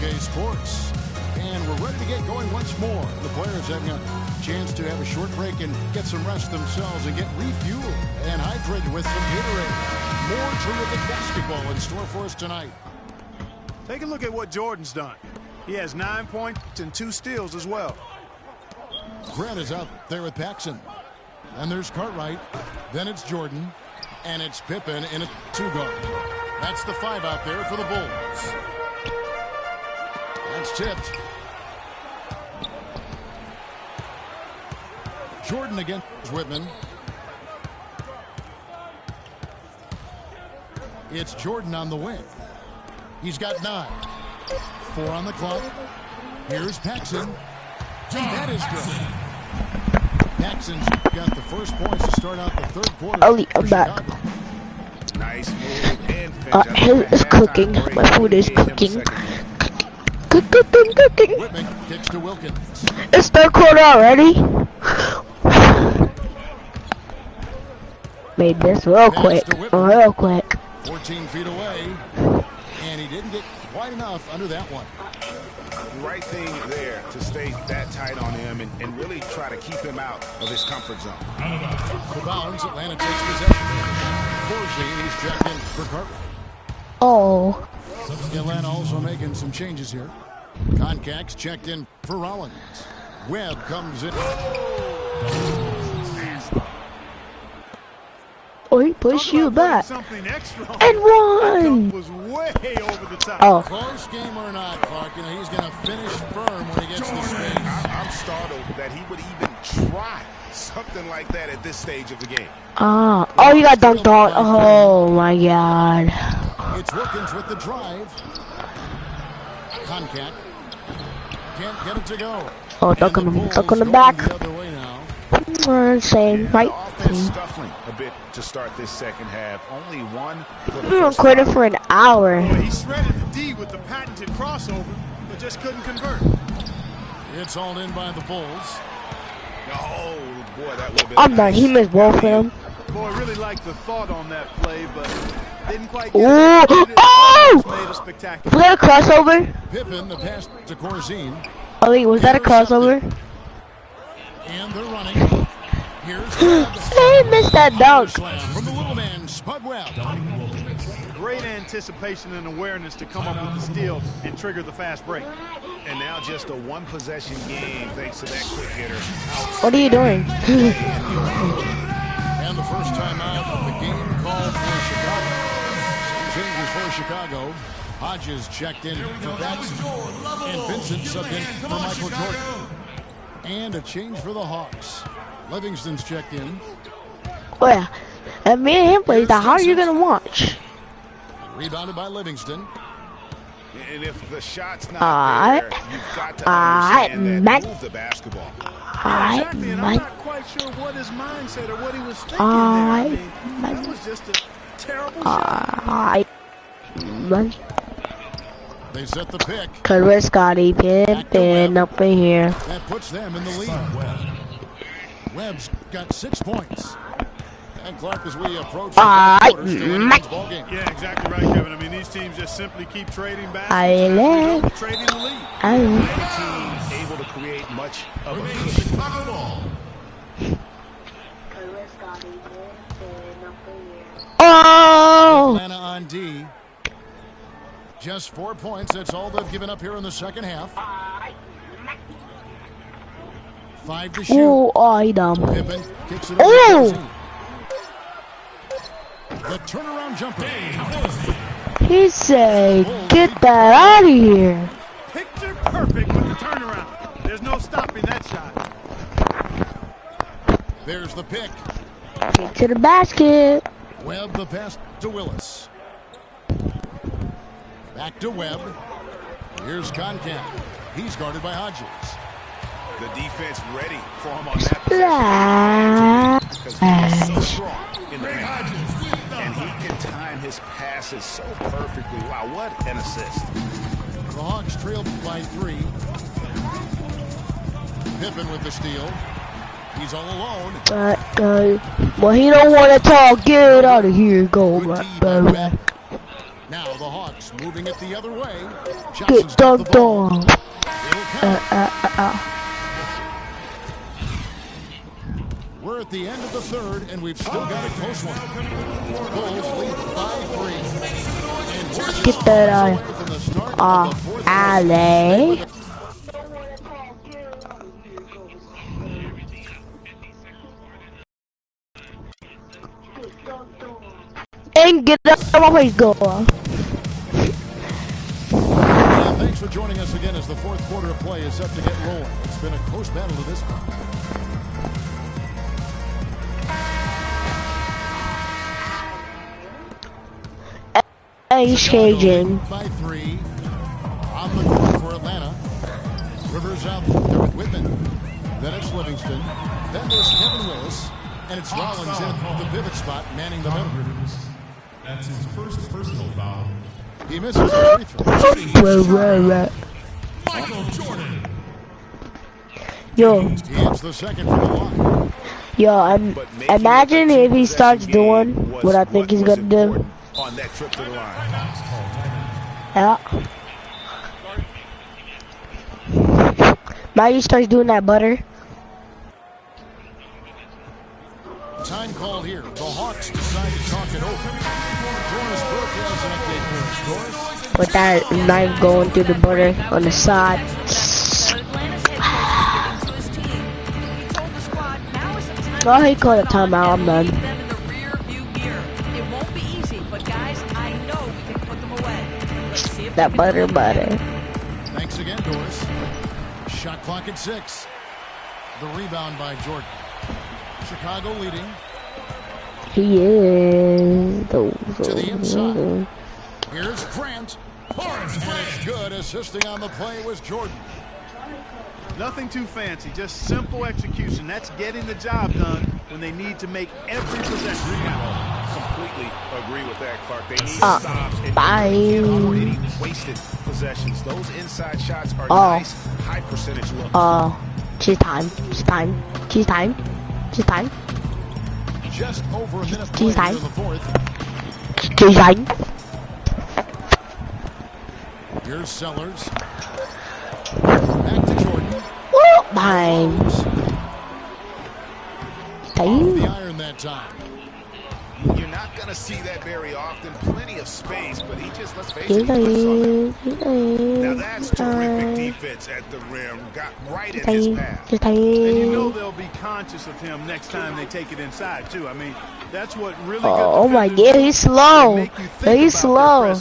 NBA Sports. And we're ready to get going once more. The players having a chance to have a short break and get some rest themselves and get refueled and hydrated with some Gatorade. More terrific basketball in store for us tonight. Take a look at what Jordan's done. He has 9 points and 2 steals as well. Grant is out there with Paxson. And there's Cartwright. Then it's Jordan. And it's Pippen in a 2-guard. That's the 5 out there for the Bulls. That's tipped. Jordan against Whitman. It's Jordan on the wing. He's got 9. 4 on the clock. Here's Paxson. That is good. Paxson's got the first points to start out the third quarter. I'm back. Nice move and finish. It's cooking. My food is cooking. Cooking. Whitman kicks to Wilkins. It's third quarter already. Made this real quick. 14 feet away. And he didn't get quite enough under that one. Right thing there to stay that tight on him and really try to keep him out of his comfort zone. For bounds, Atlanta takes possession. Corsi, he's checked in for Cartwright. Oh. Atlanta also making some changes here. Concax checked in for Rollins. Webb comes in. Oh, he pushed you back. And one. Was way over the top. Oh. Close game or not, Clark, you know, he's going to finish firm when he gets to space. I'm startled that he would even try something like that at this stage of the game. Oh, he got dunked on. Oh, my God. It's Wilkins with the drive. Concat can't get it to go. Oh, duck on the back. The other way now. Same, right? Stuffing a bit to start this second half. Only one. We recorded for an hour. Well, he shredded the D with the patented crossover, but just couldn't convert. It's all in by the Bulls. Oh, boy, that would have been I'm done. He missed both of them. Boy, I really liked the thought on that play, but didn't quite get it. Oh! Made a spectacular. Was that a crossover? Pippen, the pass to Corzine. Ali, was that a crossover? And they're running. Here's He missed that dunk. From the little man, Spud Webb. Great anticipation and awareness to come up with the steal and trigger the fast break. And now just a one-possession game thanks to that quick hitter. What are you doing? And the first time out of the game called for Chicago. Changes for Chicago. Hodges checked in for Paxson. And Vincent subbed in for Michael Jordan. And a change for the Hawks. Livingston's checked in. Oh yeah, and me and him plays that. How are you gonna watch? Rebounded by Livingston. And if the shot's not there, you've got to understand that move the basketball. Exactly, and I'm not quite sure what his mindset or what he was thinking there. I mean, that was just a terrible shot. They set the pick. Cause we're Scottie Pippen up in here. That puts them in the lead. Webb's got 6 points. And Clark, as we approach the quarter, still in the ball game. Yeah, exactly right, Kevin. I mean, these teams just simply keep trading baskets. Trading the lead. Neither team able to create much of a Chicago ball. Oh! Atlanta on D. Just 4 points. That's all they've given up here in the second half. 5 to shoot. Oh, he dumb. Pippen kicks it over. The turnaround jumper. He said, "Get that out of here." Picture perfect with the turnaround. There's no stopping that shot. There's the pick. Get to the basket. Webb the pass to Willis. Back to Webb. Here's Concan. He's guarded by Hodges. The defense ready for him on that possession. Because he is so strong in the paint. And he can time his passes so perfectly. Wow, what an assist. The Hawks trailed by 3. Pippen with the steal. He's all alone. Well, he don't want to talk. Get out of here. Go, brother. Now the Hawks moving it the other way. Get dunked on. We're at the end of the third, and we've still got a close one. Bulls lead by 3. And get that alley. And get up my face, go. Thanks for joining us again as the fourth quarter of play is set to get rolling. It's been a close battle to this point. He's changing. By 3. On the court for Atlanta. Rivers out there with Whitman. Then it's Livingston. Then there's Kevin Willis. And it's Rollins in the pivot spot, manning the middle. That's his first personal foul. He misses the free throw. Michael Jordan. Yo. He hits the second from the line. Yo, imagine if he starts doing what I think he's gonna do. On that trip to the line. Yeah. Now he starts doing that butter. Time called here. The Hawks decide to talk it over. Jonas Burke has an update for us. With that knife going through the butter on the side. Oh, he called a timeout. I'm done. That butter. Thanks again, Doris. Shot clock at 6. The rebound by Jordan. Chicago leading. He is. To the inside. Here's Grant. And it's good. Assisting on the play was Jordan. Nothing too fancy, just simple execution. That's getting the job done when they need to make every possession count. Completely agree with that, Clark. They need stops and can't afford any wasted possessions. Those inside shots are nice, high percentage looks. Cheese time. Just over a minute played in the fourth. Cheese time. Here's Sellers. Back to Jordan. Mine. Off the iron that time. You're not going to see that very often. Plenty of space, but he just, let's face it, now that's terrific defense at the rim. Got right in his path. And you know they'll be conscious of him next time they take it inside, too. I mean, that's what really good oh my God, he's slow. He's slow.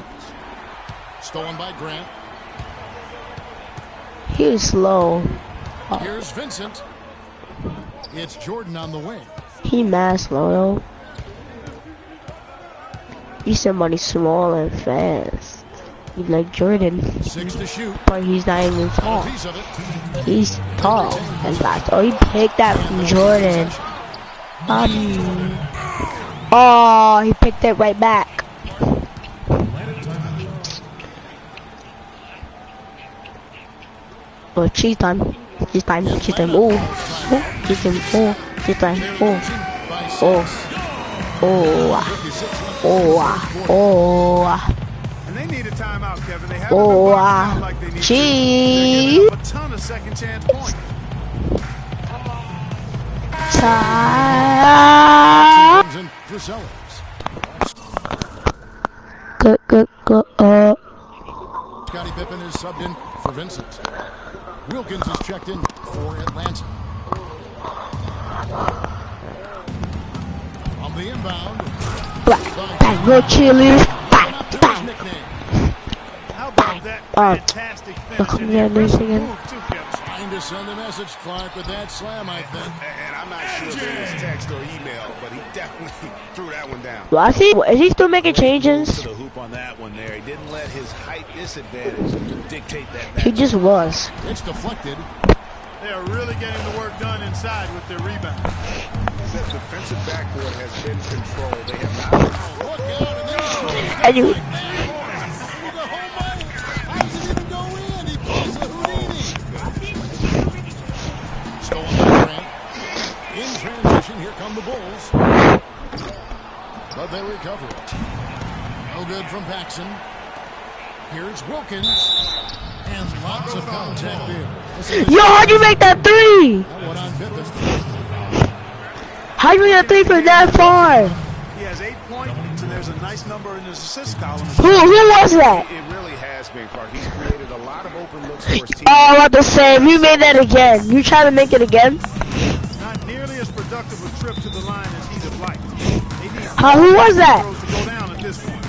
Stolen by Grant. He's slow. Here's Vincent. It's Jordan on the wing. He mad slow though. He's somebody small and fast. He's like Jordan. 6 to shoot. But he's not even tall. Piece of it. He's tall and fast. Oh, he picked that from Jordan. Oh, he picked it right back. Oh, cheese time. Ooh. Cheese time. Cheese time. Ooh. Cheese time. And they need a timeout, Kevin. They haven't been boxing out like they need to. They're giving up a ton of second chance points. Scottie Pippen is subbed in for Vincent. Wilkins is checked in for Atlanta. On the inbound. Bang, go cheerleaders. Bang. How about that fantastic finish? Trying to send a message, Clark, with that slam, I think. And I'm not sure if it was text or email, but he definitely threw that one down. Well, I see. Is he still making changes? To the hoop on that one there. He didn't let his height disadvantage dictate that. He just was. It's deflected. They are really getting the work done inside with their rebound. The defensive backboard has been controlled. They have not. Look out, and then And you, in transition, here come the Bulls. But they recover it. No good from Paxson. Here's Wilkins. And lots of contact there. yo, how'd you make that three? That one on Pippen. How'd you make that three from that far? He has 8 points, and there's a nice number in his assist column. Who was that? It really has been, Clark. He's created a lot of open looks for his team. Oh, about the same. You made that again. You trying to make it again? Not nearly as productive a trip to the line as he'd have liked. Who was that? To go down at this point.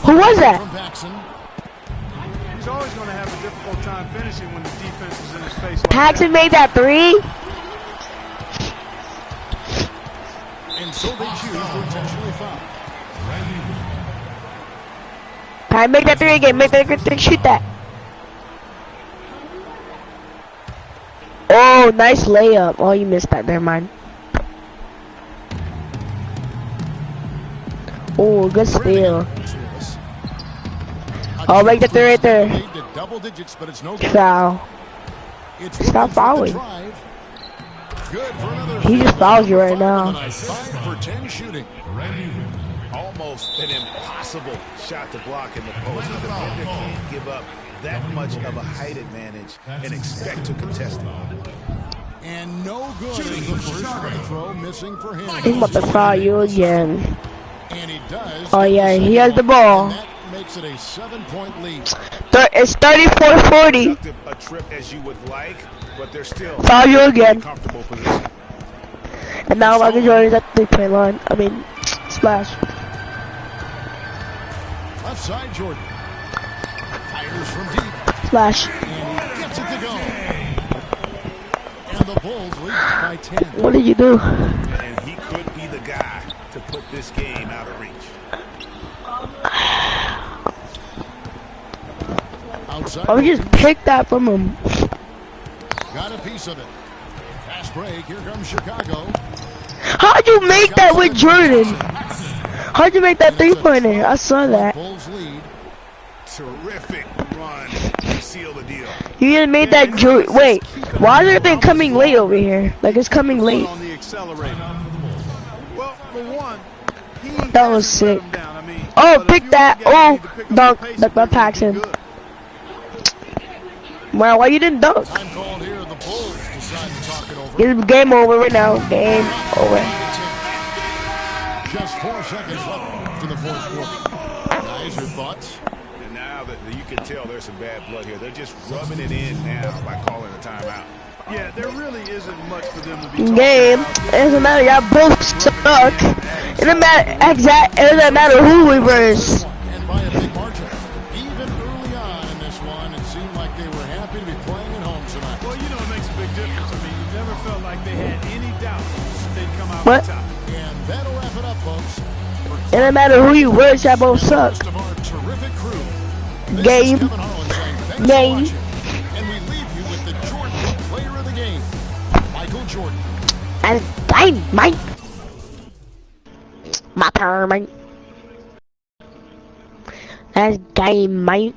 Who was that? From Paxson. He's always going to have a difficult time finishing when the defense is in his face like Paxson that. made that three? And so they choose to intentionally foul. Alright, make that three again. Make that three. Shoot that. Oh, nice layup. Oh, you missed that. Never mind. Oh, good steal. Oh, make the three right there. Double digits, but it's no good. Foul. Stop fouling. Good for another. He just fouls you right now. 5 for 10 shooting. Almost an impossible shot to block in the post. The defender can't give up that much of a height advantage and expect to contest it. And no good is the first free throw missing for him. He's about to foul you again. And he does. Oh yeah, he has the ball. And that makes it a 7-point lead. It's 34-40. A trip as you would like, but they're still Foul you again. comfortable position. And now Michael Jordan's at the 3-point line. I mean, splash. Left side, Jordan. Fires from deep. Splash. And he gets it to go. And the Bulls lead by 10. What did you do? And he could be the guy to put this game out of reach. Outside. Oh, we just picked that from him. Got a piece of it. Fast break. Here comes Chicago. How'd you make that with Jordan? How'd you make that 3-pointer? I saw that. Bulls lead. Terrific run to seal the deal. You just made that Jordan. Wait, why is everything coming late over here? Like it's coming late. On the accelerator. Well, for one, he That was hasn't let sick. him down. I mean, Oh, but if pick you that. really Oh, need to pick up the dunk. pace, Dunk by you're gonna be Paxson. good. Wow, why you didn't dunk? Time called here. The Bulls decide to talk it over. It's game over right now. Game over. Just 4 seconds left in the fourth quarter. Guys, your thoughts? And now that you can tell there's some bad blood here. They're just rubbing it in now by calling a timeout. Yeah, there really isn't much for them to be talking Game. about. It doesn't matter. Y'all both suck. It doesn't matter. It doesn't matter who we verse. And by a big margin. Even early on in this one, it seemed like they were happy to be playing at home tonight. Well, you know, it makes a big difference. I mean, you never felt like they had any doubt that they'd come out What? on top. And that'll wrap it up, folks. It doesn't matter who you verse. Y'all both suck. Rest of our terrific crew. This Game. is Kevin Harlan saying thanks Game. for watching. And we leave you with the Jordan player of the game, Michael Jordan. And dynamite. My turn, mate. That's game, mate.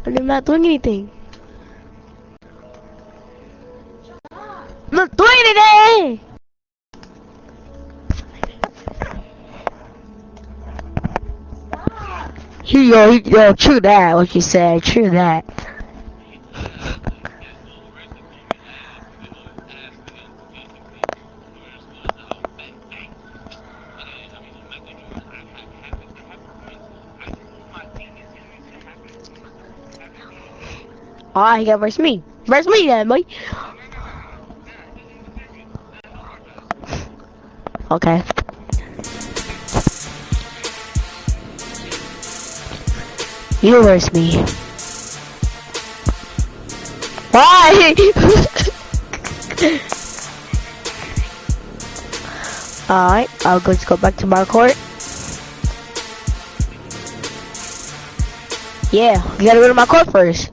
I'm not doing anything. I'm not doing anything! Yo, true that, what you said, true that. Alright, he got verse me. Verse me then, boy. Okay. You verse me. Why? Alright, I'll just go back to my court. Yeah, you gotta go to my court first.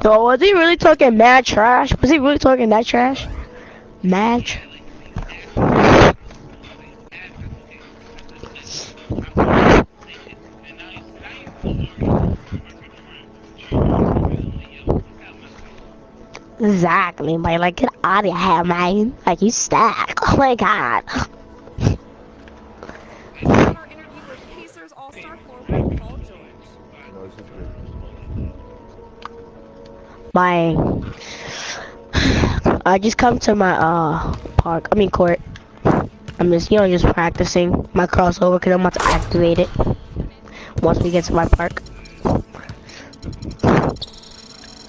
So was he really talking mad trash? Was he really talking that trash? Mad Exactly, man. Like, get out of here, man. Like, you stack. Oh my god. On our interview with Pacers All-Star forward Paul George. I just come to my court. I'm just, just practicing my crossover because I'm about to activate it once we get to my park.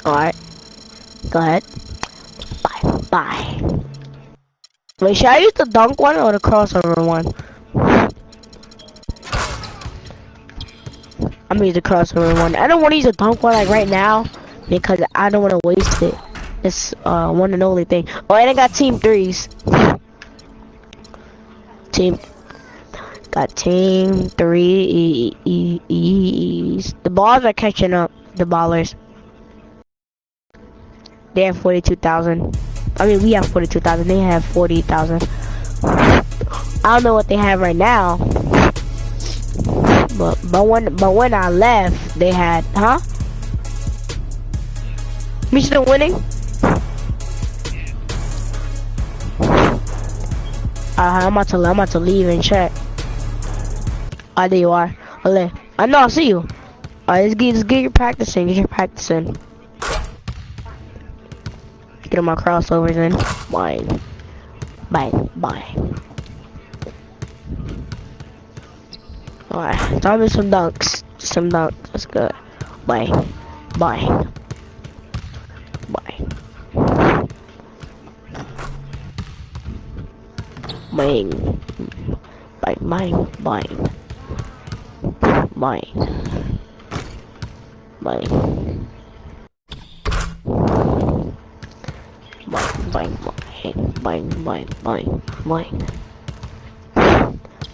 Alright. Go ahead. Bye. Wait, should I use the dunk one or the crossover one? I'm gonna use the crossover one. I don't want to use the dunk one like right now because I don't want to waste it. It's one and only thing. Oh, and I got team threes. Got team threes. The balls are catching up. The ballers. They have 42,000. I mean, we have 42,000. They have 40,000. I don't know what they have right now. But when I left, they had, huh? We still winning? I'm about to leave and check. Oh, there you are. I know, I see you. Let's get your practicing. Get your practicing. Get on my crossovers in. Bang. Alright, tell me some dunks. That's good. Bang.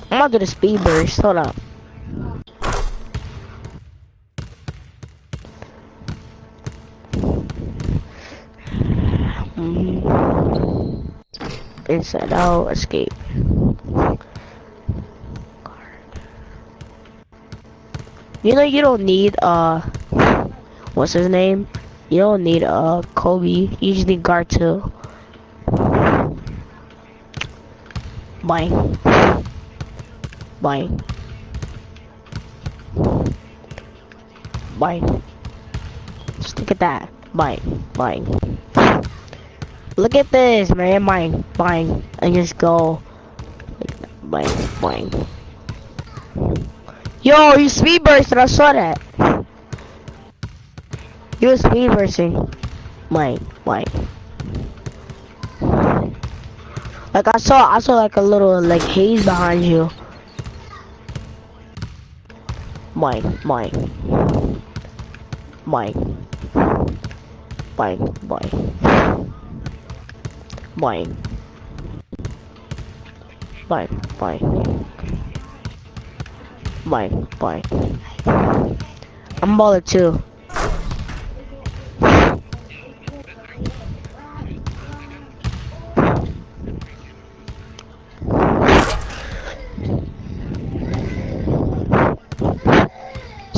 I'm gonna do the speed burst. Hold up. Inside out, escape. You know you don't need what's his name? You don't need Kobe. You just need guard 2. Bang. Just look at that. Bang. Look at this, man. Bang. And just go. Bang. Yo, you speed bursted. I saw that. You were speed bursting. Bang. Like I saw like a little like haze behind you. Bang. I'm a baller too.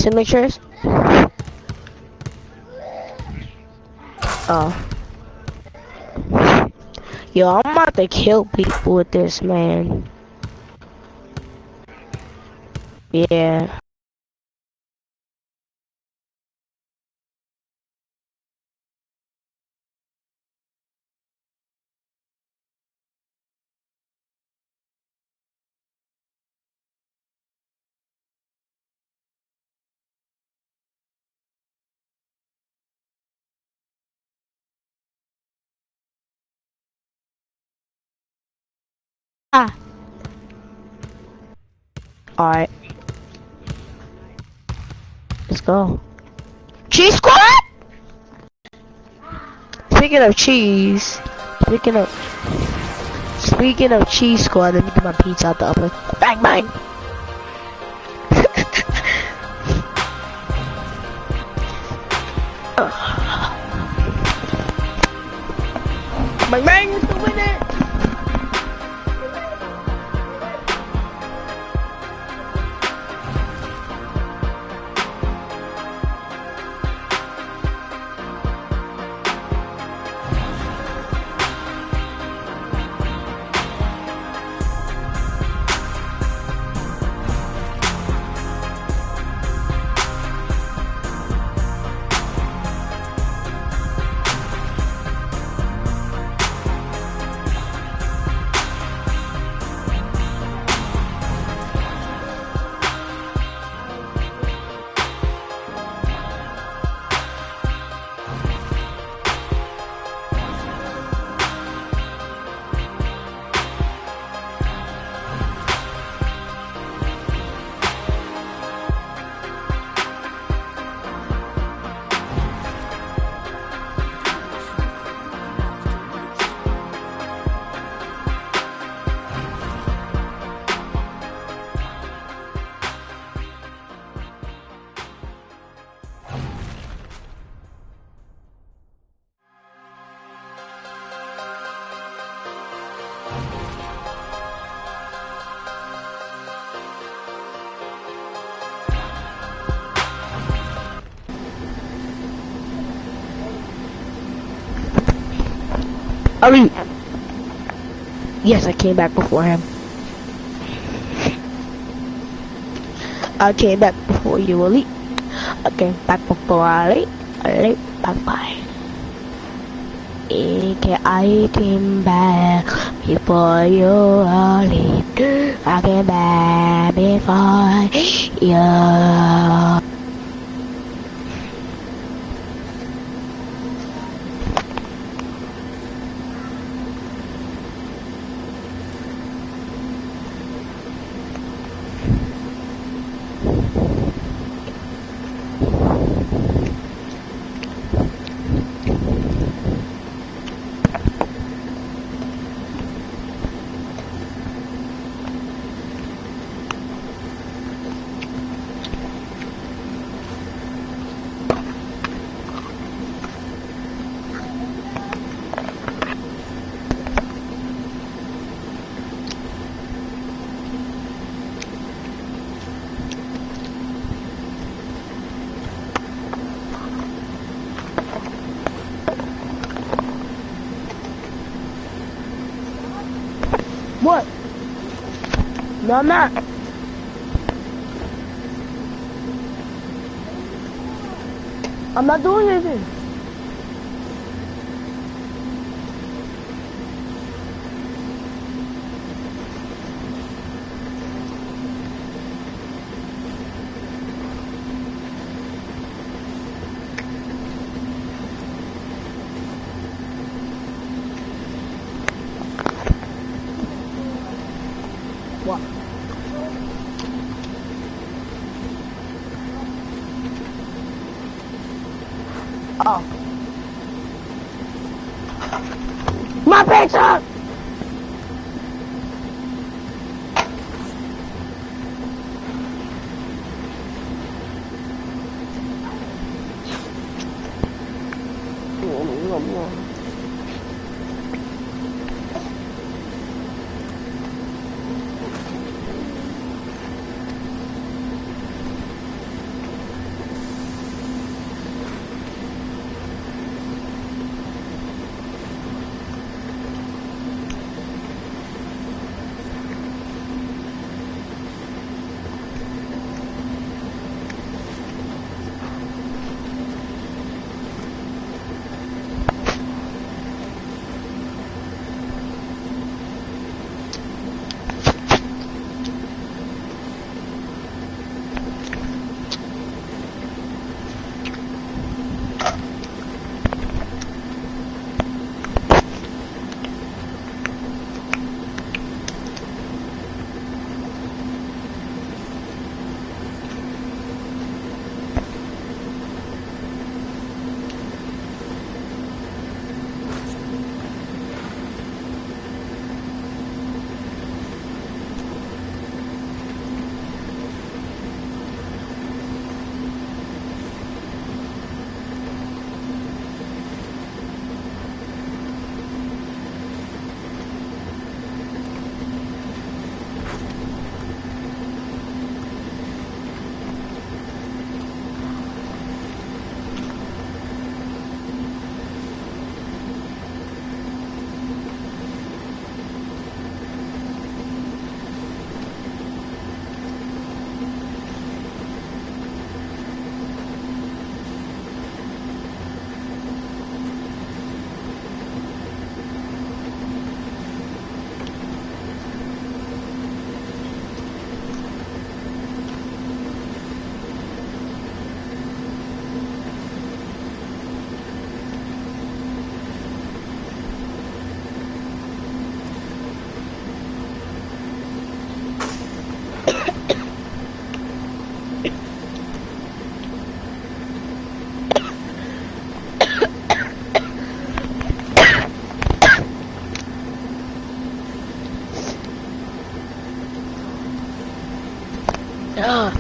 signatures? Oh. Yo, I'm about to kill people with this, man. Yeah. Ah. Alright. Let's go. Cheese squad? Speaking of cheese. Speaking of cheese squad, let me get my pizza out the oven. Bang bang! Bang bang is the winner! Ali. Yes, I came back before him. I came back before you, Ali. I came back before Ali. Ali, bye-bye. I came back before you, Ali. I came back before you. What? No, I'm not. I'm not doing anything. What? Oh. My pizza! Ugh.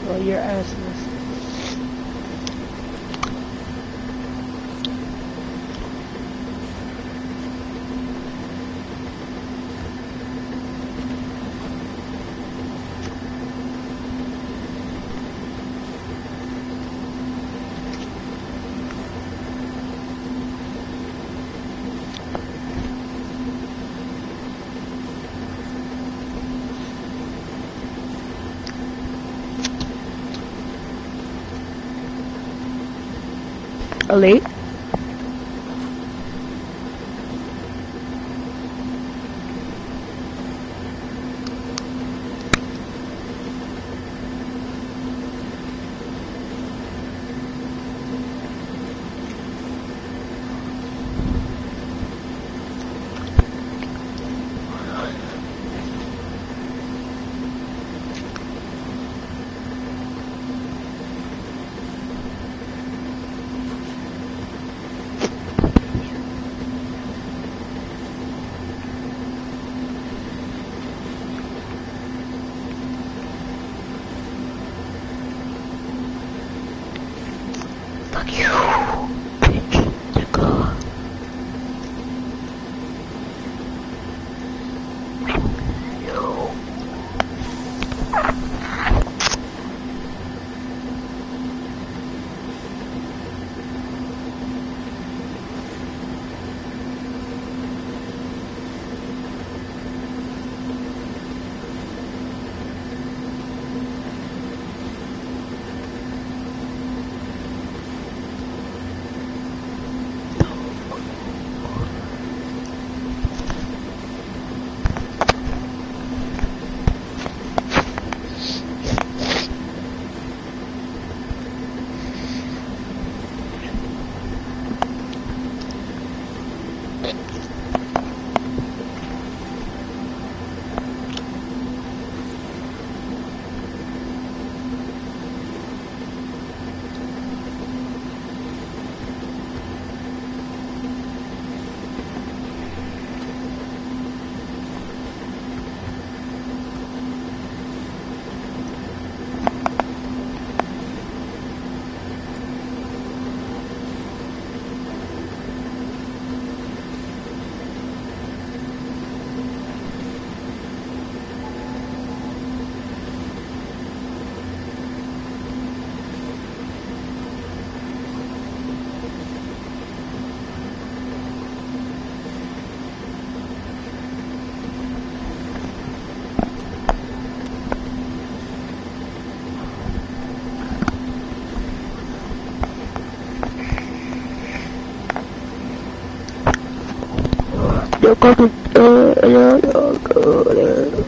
Well, your ass is. Elite. Fuck you, bitch, nigga. Old girl on the rail.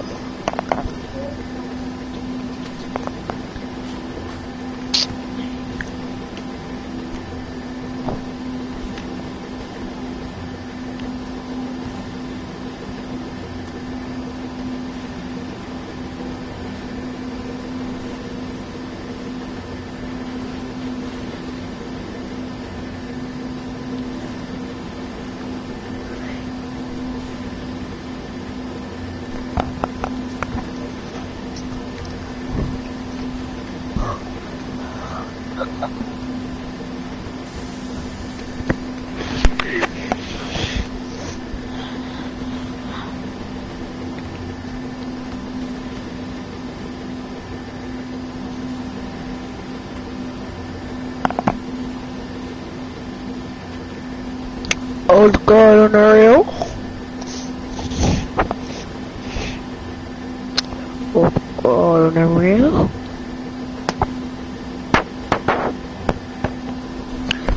Old girl on the rail. Old girl on the rail.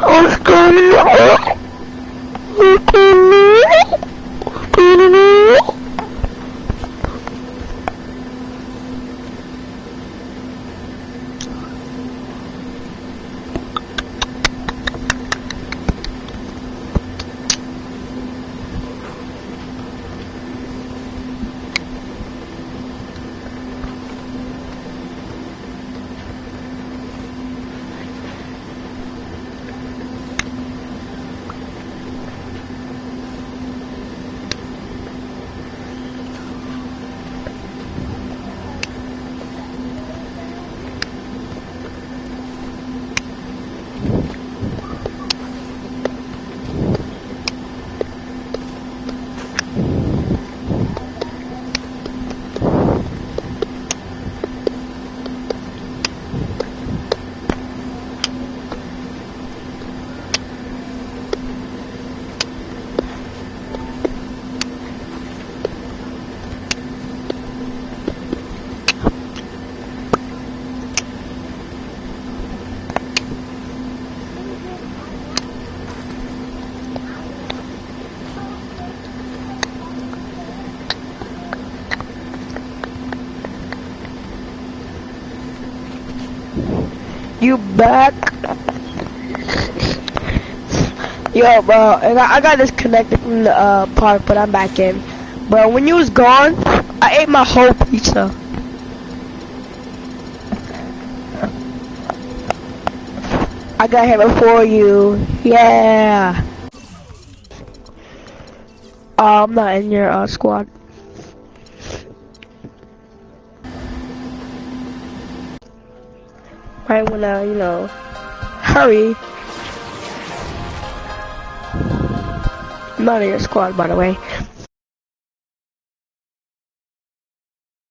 Old girl on the rail. You back? Yo, bro, and I got disconnected from the park, but I'm back in. Bro, when you was gone, I ate my whole pizza. I got here before you. Yeah. I'm not in your squad. Right when you know, hurry. I'm not in your squad, by the way.